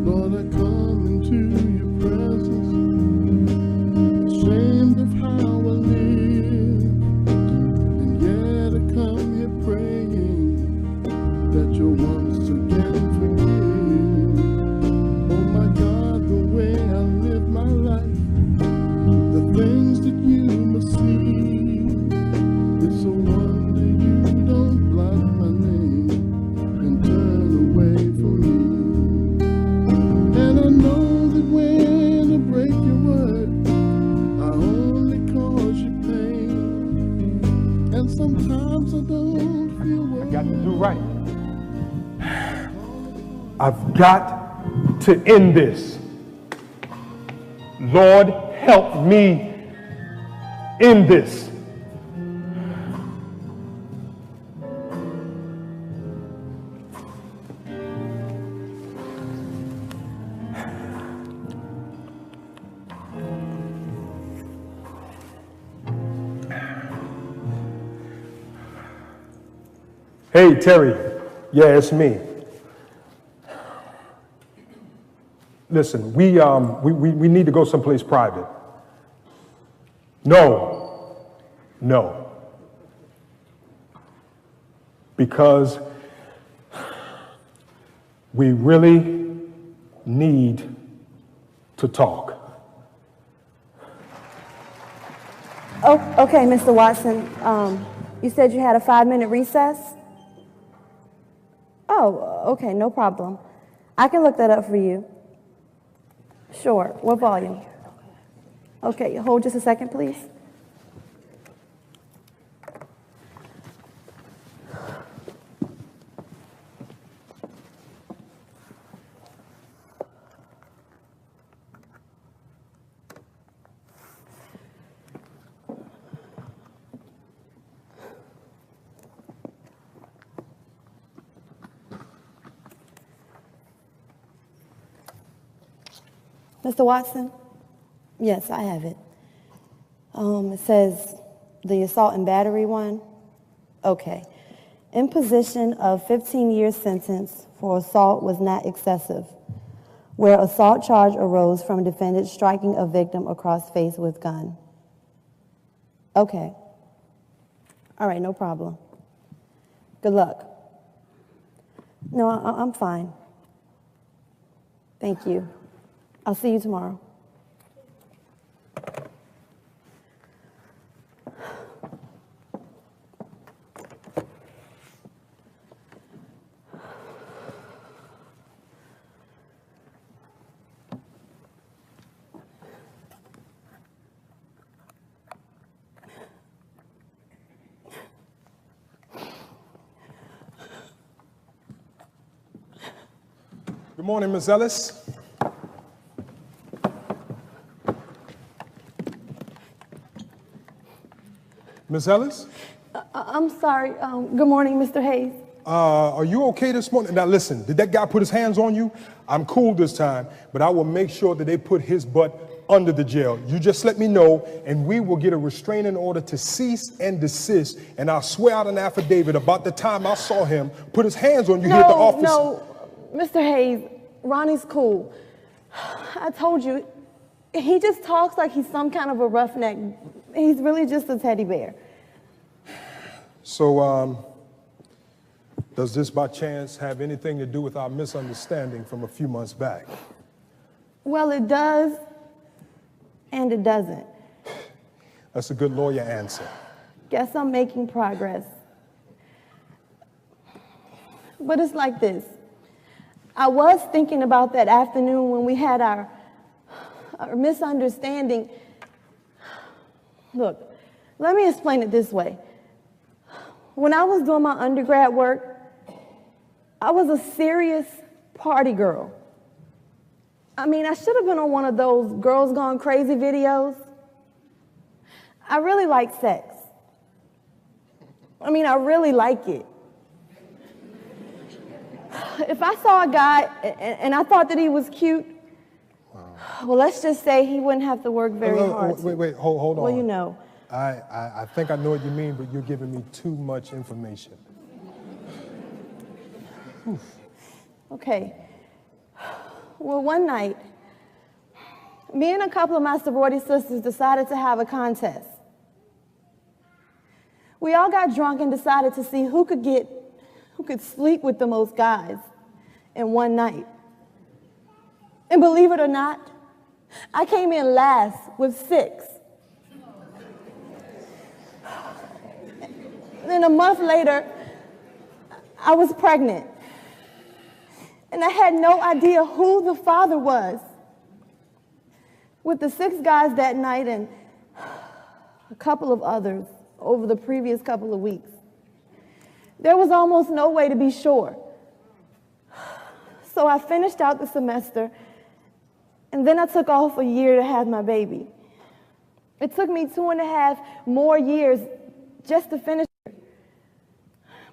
Lord, I come into your presence, ashamed of how I live, and yet I come here praying And sometimes I don't feel well.
Got to do right. I've got to end this. Lord, help me end this. Hey, Terry. Yeah, it's me. Listen, we need to go someplace private. No. Because we really need to talk.
Oh, okay, Mr. Watson. You said you had a 5-minute recess? Oh, okay, no problem. I can look that up for you. Sure. What volume? Okay, hold just a second, please. Mr. Watson? Yes, I have it. It says the assault and battery one. Okay. Imposition of 15-year sentence for assault was not excessive, where assault charge arose from defendant striking a victim across face with gun. Okay. All right, no problem. Good luck. No, I'm fine. Thank you. I'll see you tomorrow.
Good morning, Ms. Ellis. Ms. Ellis?
I'm sorry. Good morning, Mr. Hayes.
Are you okay this morning? Now listen, did that guy put his hands on you? I'm cool this time, but I will make sure that they put his butt under the jail. You just let me know, and we will get a restraining order to cease and desist, and I'll swear out an affidavit about the time I saw him put his hands on you here at the office.
No, Mr. Hayes, Ronnie's cool. I told you, he just talks like he's some kind of a roughneck. He's really just a teddy bear.
So, does this by chance have anything to do with our misunderstanding from a few months back?
Well, it does, and it doesn't.
That's a good lawyer answer.
Guess I'm making progress. But it's like this. I was thinking about that afternoon when we had our misunderstanding. Look, let me explain it this way. When I was doing my undergrad work, I was a serious party girl. I mean, I should have been on one of those Girls Gone Crazy videos. I really like sex. I mean, I really like it. If I saw a guy and I thought that he was cute, well, let's just say he wouldn't have to work very hard.
Wait, hold on.
Well, you know.
I think I know what you mean, but you're giving me too much information.
Okay. Well, one night, me and a couple of my sorority sisters decided to have a contest. We all got drunk and decided to see who could sleep with the most guys in one night. And believe it or not, I came in last with 6. Then a month later, I was pregnant. And I had no idea who the father was. With the 6 guys that night and a couple of others over the previous couple of weeks. There was almost no way to be sure. So I finished out the semester, and then I took off a year to have my baby. It took me 2.5 more years just to finish it,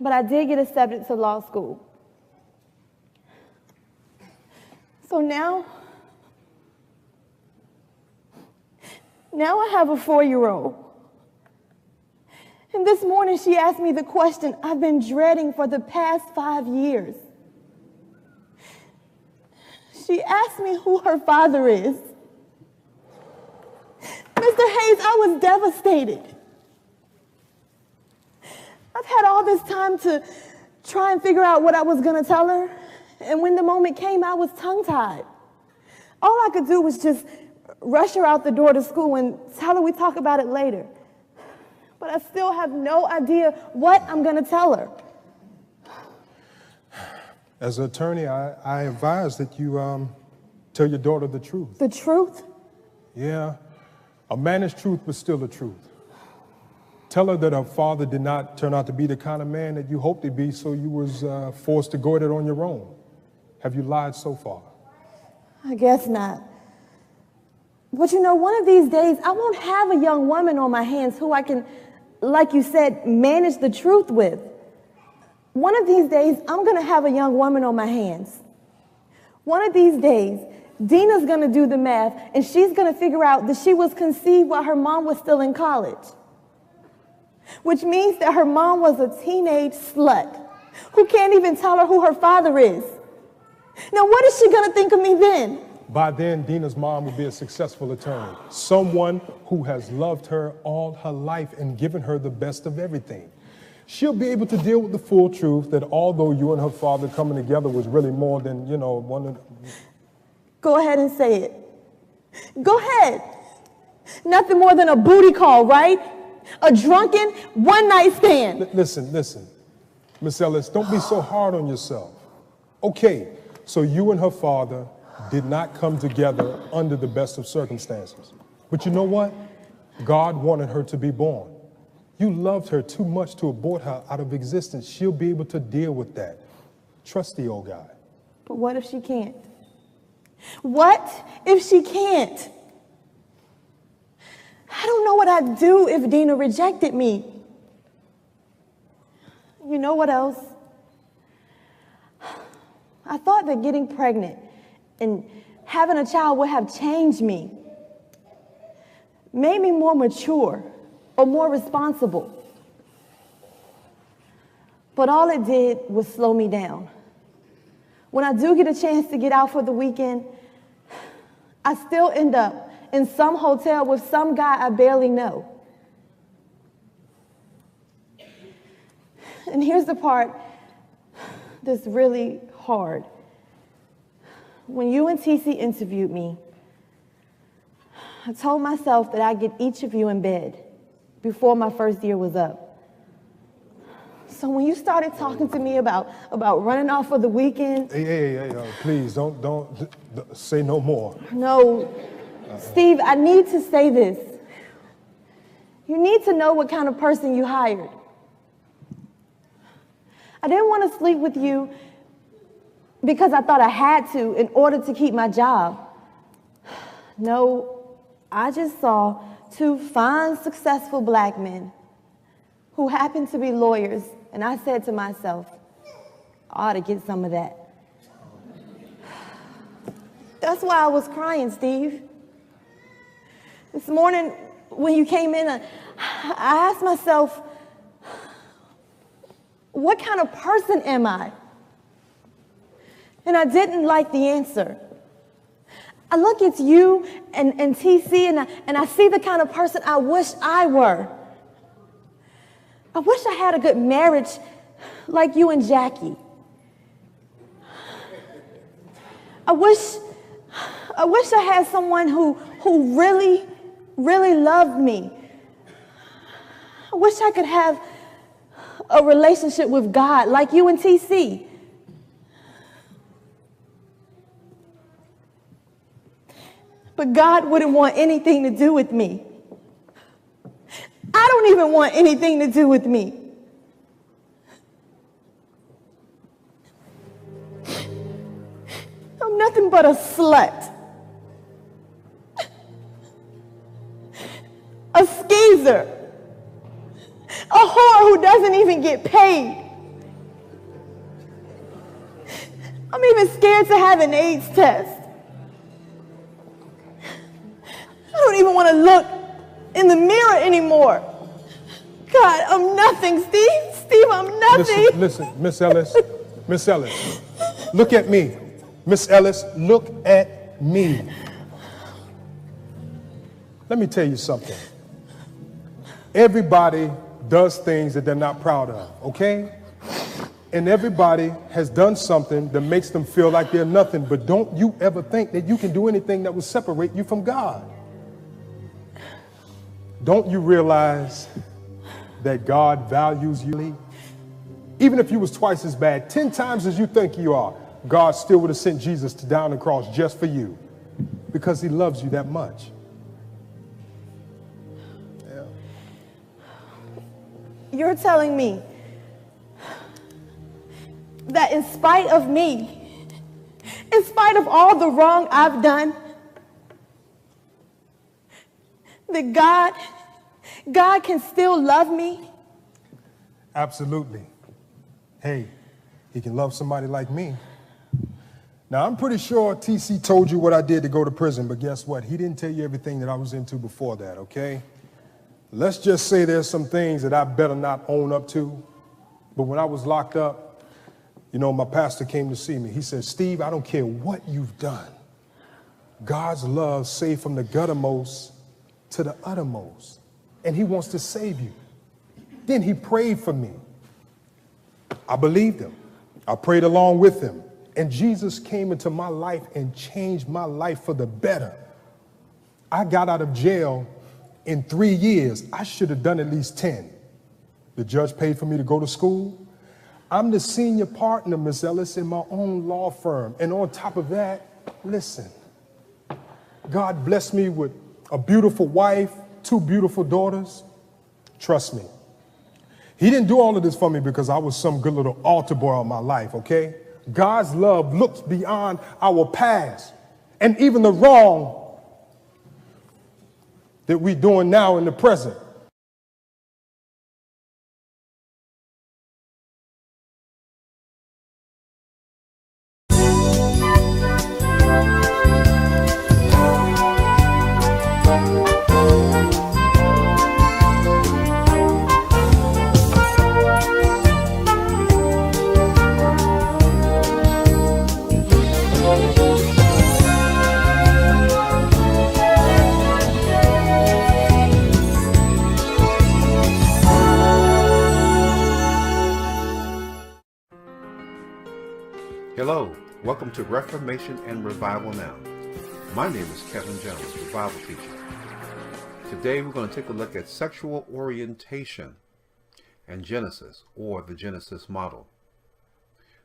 but I did get accepted to law school. So now I have a 4-year-old. And this morning she asked me the question I've been dreading for the past 5 years. She asked me who her father is. Mr. Hayes, I was devastated. I've had all this time to try and figure out what I was going to tell her. And when the moment came, I was tongue-tied. All I could do was just rush her out the door to school and tell her we talk about it later. But I still have no idea what I'm going to tell her.
As an attorney, I advise that you tell your daughter the truth.
The truth?
Yeah, a managed truth, but still the truth. Tell her that her father did not turn out to be the kind of man that you hoped he'd be, so you was forced to go at it on your own. Have you lied so far?
I guess not. But you know, one of these days, I won't have a young woman on my hands who I can, like you said, manage the truth with. One of these days, I'm going to have a young woman on my hands. One of these days, Dina's going to do the math, and she's going to figure out that she was conceived while her mom was still in college. Which means that her mom was a teenage slut who can't even tell her who her father is. Now, what is she going to think of me then?
By then, Dina's mom will be a successful attorney, someone who has loved her all her life and given her the best of everything. She'll be able to deal with the full truth that although you and her father coming together was really more than, one of the...
Go ahead and say it. Go ahead. Nothing more than a booty call, right? A drunken one-night stand.
Listen. Miss Ellis, don't be so hard on yourself. Okay, so you and her father did not come together under the best of circumstances. But you know what? God wanted her to be born. You loved her too much to abort her out of existence. She'll be able to deal with that. Trust the old guy.
But what if she can't? What if she can't? I don't know what I'd do if Dina rejected me. You know what else? I thought that getting pregnant and having a child would have changed me, made me more mature or more responsible. But all it did was slow me down. When I do get a chance to get out for the weekend, I still end up in some hotel with some guy I barely know. And here's the part that's really hard. When you and TC interviewed me, I told myself that I'd get each of you in bed before my first year was up. So when you started talking to me about running off for the weekend...
Hey, please, don't say no more.
No, Steve, I need to say this. You need to know what kind of person you hired. I didn't want to sleep with you because I thought I had to in order to keep my job. No, I just saw two fine, successful black men who happened to be lawyers, and I said to myself, I ought to get some of that. That's why I was crying, Steve. This morning, when you came in, I asked myself, what kind of person am I? And I didn't like the answer. I look at you and TC, and I see the kind of person I wish I were. I wish I had a good marriage like you and Jackie. I wish I had someone who really, really loved me. I wish I could have a relationship with God like you and TC. But God wouldn't want anything to do with me. I I don't even want anything to do with me. I'm nothing but a slut. A skeezer. A whore who doesn't even get paid. I'm even scared to have an AIDS test. I don't even want to look in the mirror anymore. God, I'm nothing, Steve. Steve, I'm nothing.
Listen, Miss Ellis. Miss Ellis, look at me. Miss Ellis, look at me. Let me tell you something. Everybody does things that they're not proud of, okay? And everybody has done something that makes them feel like they're nothing, but don't you ever think that you can do anything that will separate you from God. Don't you realize that God values you? Even if you was twice as bad, 10 times as you think you are, God still would have sent Jesus to down the cross just for you because he loves you that much. Yeah.
You're telling me that in spite of me, in spite of all the wrong I've done, that God can still love me?
Absolutely. Hey, he can love somebody like me. Now, I'm pretty sure TC told you what I did to go to prison, but guess what? He didn't tell you everything that I was into before that, okay? Let's just say there's some things that I better not own up to. But when I was locked up, you know, my pastor came to see me. He said, Steve, I don't care what you've done. God's love saved from the guttermost to the uttermost. And he wants to save you. Then he prayed for me. I believed him. I prayed along with him. And Jesus came into my life and changed my life for the better. I got out of jail in 3 years. I should have done at least 10. The judge paid for me to go to school. I'm the senior partner, Miss Ellis, in my own law firm. And on top of that, listen, God blessed me with a beautiful wife, 2 beautiful daughters. Trust me. He didn't do all of this for me because I was some good little altar boy all my life, okay? God's love looks beyond our past and even the wrong that we're doing now in the present.
Hello, welcome to Reformation and Revival Now. My name is Kevin Jones, Revival Teacher. Today we're going to take a look at sexual orientation and Genesis, or the Genesis model.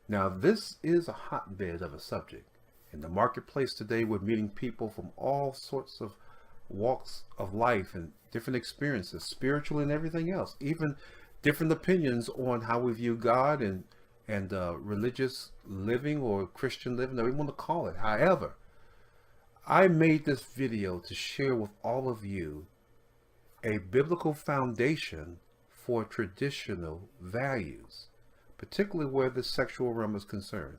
Now this is a hotbed of a subject. In the marketplace today, we're meeting people from all sorts of walks of life and different experiences, spiritual and everything else, even different opinions on how we view God and religious living or Christian living, whatever you want to call it. However, I made this video to share with all of you a biblical foundation for traditional values, particularly where the sexual realm is concerned.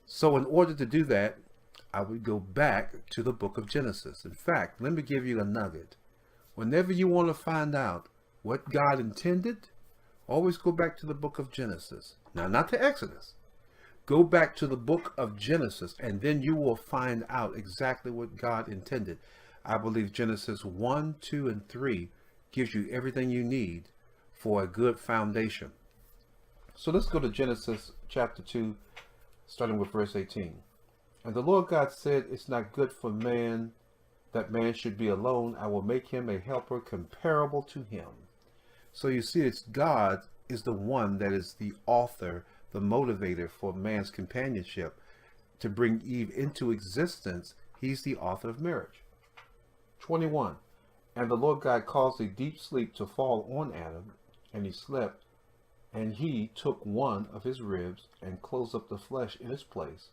So in order to do that, I would go back to the book of Genesis. In fact, let me give you a nugget. Whenever you want to find out what God intended, always go back to the book of Genesis. Now, not to Exodus. Go back to the book of Genesis, and then you will find out exactly what God intended. I believe Genesis 1, 2, and 3 gives you everything you need for a good foundation. So let's go to Genesis chapter 2, starting with verse 18. And the Lord God said, it's not good for man that man should be alone. I will make him a helper comparable to him. So you see, it's God is the one that is the author, the motivator for man's companionship. To bring Eve into existence, he's the author of marriage. 21. And the Lord God caused a deep sleep to fall on Adam, and he slept. And he took one of his ribs and closed up the flesh in its place.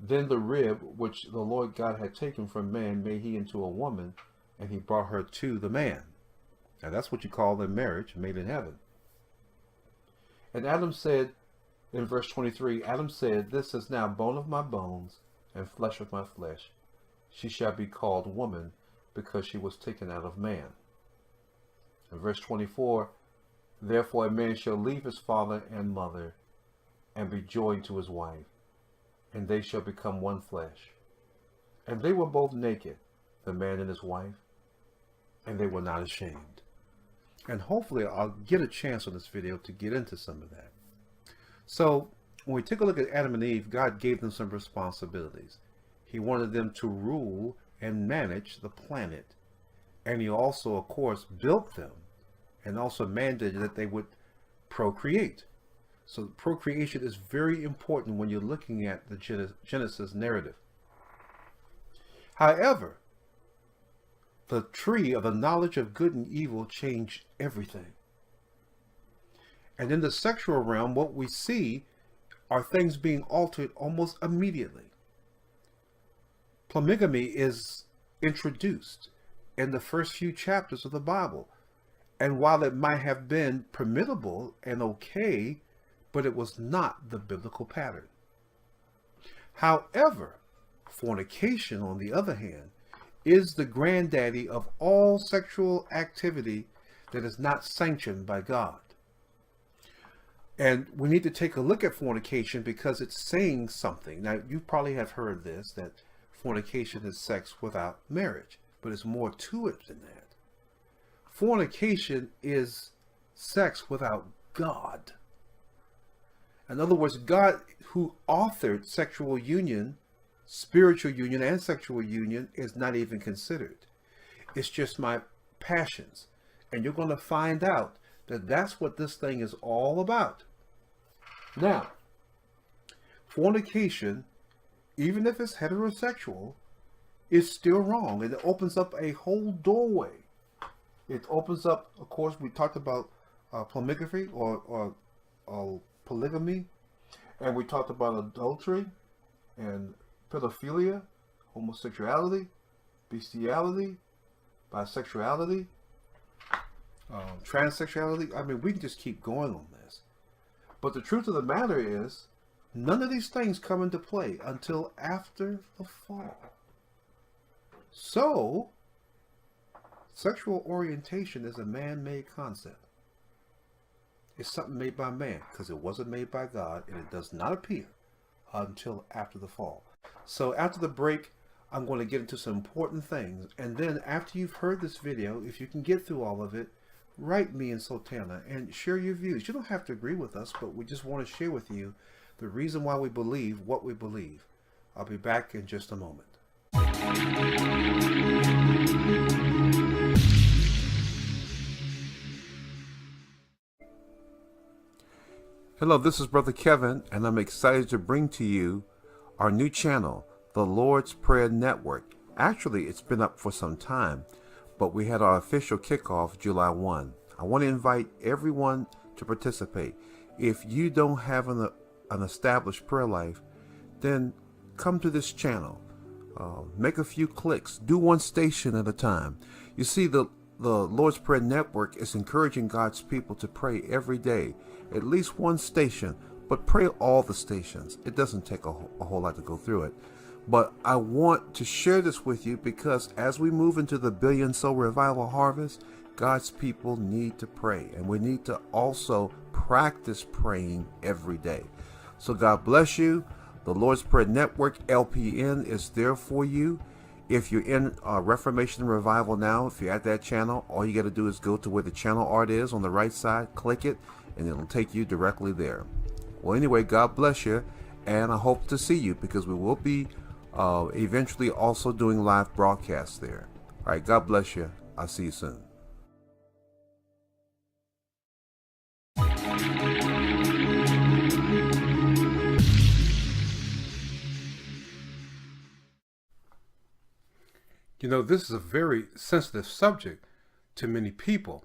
Then the rib which the Lord God had taken from man made he into a woman, and he brought her to the man. Now that's what you call a marriage made in heaven. And Adam said, in verse 23, Adam said, "This is now bone of my bones and flesh of my flesh. She shall be called woman, because she was taken out of man." In verse 24, "Therefore a man shall leave his father and mother, and be joined to his wife, and they shall become one flesh. And they were both naked, the man and his wife, and they were not ashamed." And hopefully I'll get a chance on this video to get into some of that. So when we take a look at Adam and Eve, God gave them some responsibilities. He wanted them to rule and manage the planet. And he also, of course, built them and also mandated that they would procreate. So procreation is very important when you're looking at the Genesis narrative. However, the tree of the knowledge of good and evil changed everything. And in the sexual realm, what we see are things being altered almost immediately. Polygamy is introduced in the first few chapters of the Bible. And while it might have been permissible and okay, but it was not the biblical pattern. However, fornication, on the other hand, is the granddaddy of all sexual activity that is not sanctioned by God. And we need to take a look at fornication because it's saying something. Now, you probably have heard this, that fornication is sex without marriage, but it's more to it than that. Fornication is sex without God. In other words, God, who authored sexual union, spiritual union and sexual union, is not even considered. It's just my passions. And you're going to find out that that's what this thing is all about. Now, fornication, even if it's heterosexual, is still wrong. And it opens up a whole doorway. It opens up, of course, we talked about polygamy or polygamy, and we talked about adultery and pedophilia, homosexuality, bestiality, bisexuality, transsexuality. I mean, we can just keep going on this. But the truth of the matter is, none of these things come into play until after the fall. So, sexual orientation is a man-made concept. It's something made by man because it wasn't made by God, and it does not appear until after the fall. So after the break, I'm going to get into some important things. And then after you've heard this video, if you can get through all of it, write me in Sultana and share your views. You don't have to agree with us, but we just want to share with you the reason why we believe what we believe. I'll be back in just a moment. Hello, this is Brother Kevin, and I'm excited to bring to you our new channel, the Lord's Prayer Network. Actually, it's been up for some time, but we had our official kickoff July 1. I want to invite everyone to participate. If you don't have an established prayer life, then come to this channel. Make a few clicks. Do one station at a time. You see, the Lord's Prayer Network is encouraging God's people to pray every day, at least one station, but pray all the stations. It doesn't take a whole lot to go through it. But I want to share this with you because as we move into the billion soul revival harvest, God's people need to pray, and we need to also practice praying every day. So God bless you. The Lord's Prayer Network, LPN, is there for you. If you're in Reformation Revival now, if you're at that channel, all you got to do is go to where the channel art is on the right side, click it, and it'll take you directly there. Well, anyway, God bless you, and I hope to see you because we will be eventually also doing live broadcasts there. All right, God bless you. I'll see you soon. You know, this is a very sensitive subject to many people.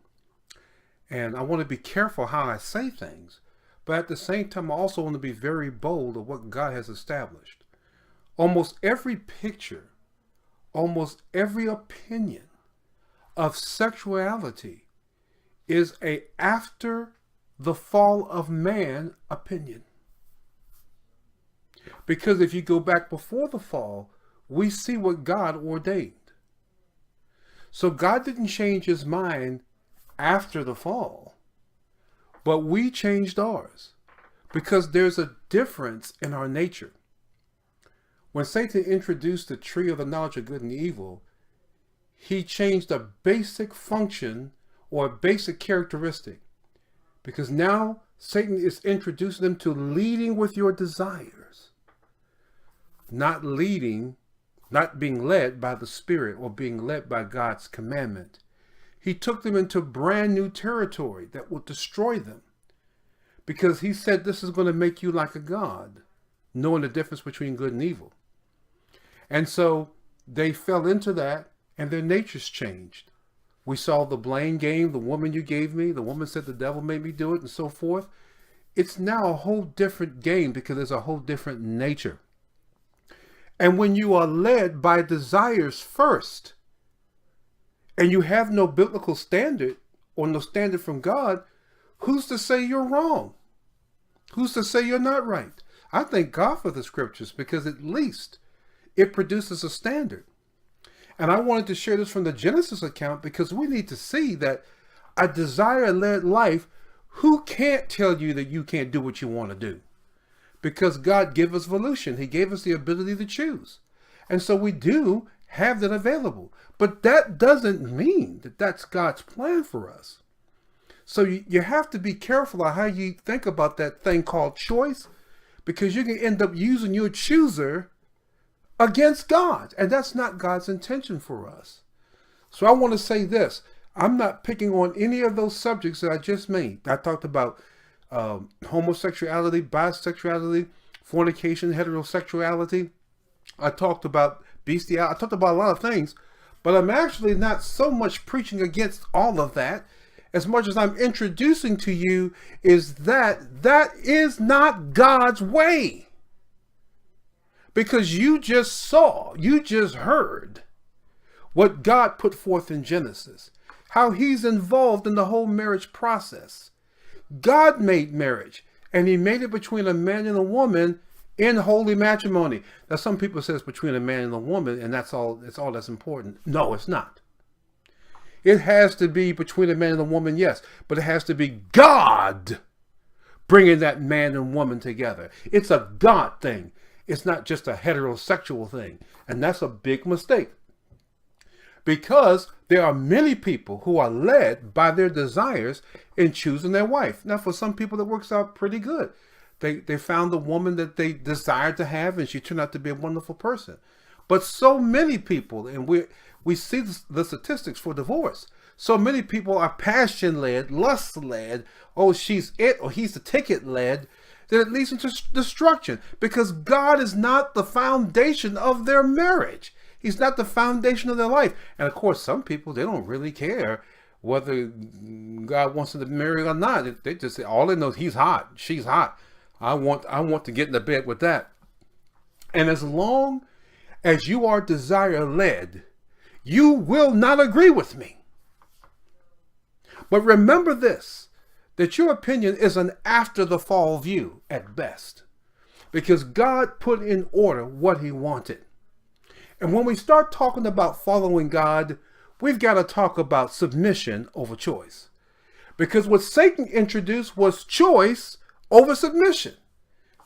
And I want to be careful how I say things. But at the same time, I also want to be very bold of what God has established. Almost every picture, almost every opinion of sexuality is a after the fall of man opinion. Because if you go back before the fall, we see what God ordained. So God didn't change his mind after the fall, but we changed ours because there's a difference in our nature. When Satan introduced the tree of the knowledge of good and evil, he changed a basic function or a basic characteristic, because now Satan is introducing them to leading with your desires, not being led by the Spirit or being led by God's commandment. He took them into brand new territory that will destroy them, because he said this is going to make you like a god, knowing the difference between good and evil. And so they fell into that, and their natures changed. We saw the blame game, the woman you gave me, the woman said the devil made me do it, and so forth. It's now a whole different game because there's a whole different nature. And when you are led by desires first, and you have no biblical standard or no standard from God, who's to say you're wrong? Who's to say you're not right? I thank God for the scriptures, because at least it produces a standard. And I wanted to share this from the Genesis account because we need to see that a desire-led life, who can't tell you that you can't do what you want to do? Because God gave us volition. He gave us the ability to choose. And so we do have that available. But that doesn't mean that that's God's plan for us. So you have to be careful of how you think about that thing called choice, because you can end up using your chooser against God. And that's not God's intention for us. So I want to say this. I'm not picking on any of those subjects that I just made. I talked about homosexuality, bisexuality, fornication, heterosexuality. I talked about bestiality. I talked about a lot of things, but I'm actually not so much preaching against all of that as much as I'm introducing to you is that is not God's way. Because you just heard what God put forth in Genesis, how he's involved in the whole marriage process. God made marriage, and he made it between a man and a woman in holy matrimony. Now, some people say it's between a man and a woman, and it's all that's important. No, it's not. It has to be between a man and a woman, yes, but it has to be God bringing that man and woman together. It's a God thing. It's not just a heterosexual thing. And that's a big mistake. Because there are many people who are led by their desires in choosing their wife. Now, for some people, that works out pretty good. They found the woman that they desired to have, and she turned out to be a wonderful person. But so many people, and we see the statistics for divorce. So many people are passion-led, lust-led, oh, she's it, or he's the ticket-led, that it leads into destruction, because God is not the foundation of their marriage. He's not the foundation of their life. And of course, some people, they don't really care whether God wants them to marry or not. They just say, all they know is he's hot, she's hot. I want to get in the bed with that. And as long as you are desire-led, you will not agree with me. But remember this, that your opinion is an after the fall view at best, because God put in order what he wanted. And when we start talking about following God, we've got to talk about submission over choice. Because what Satan introduced was choice over submission.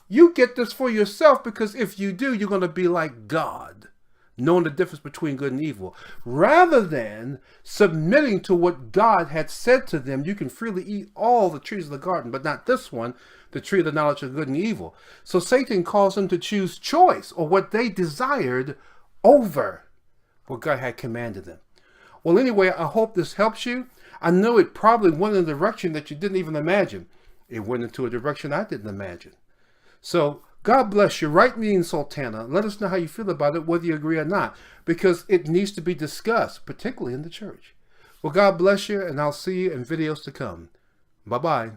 You get this for yourself, because if you do, you're going to be like God, knowing the difference between good and evil. Rather than submitting to what God had said to them, you can freely eat all the trees of the garden, but not this one, the tree of the knowledge of good and evil. So Satan calls them to choose choice, or what they desired, over what God had commanded them. Well, anyway, I hope this helps you. I know it probably went in a direction that you didn't even imagine. It went into a direction I didn't imagine. So God bless you. Write me in Sultana. Let us know how you feel about it, whether you agree or not, because it needs to be discussed, particularly in the church. Well, God bless you, and I'll see you in videos to come. Bye-bye.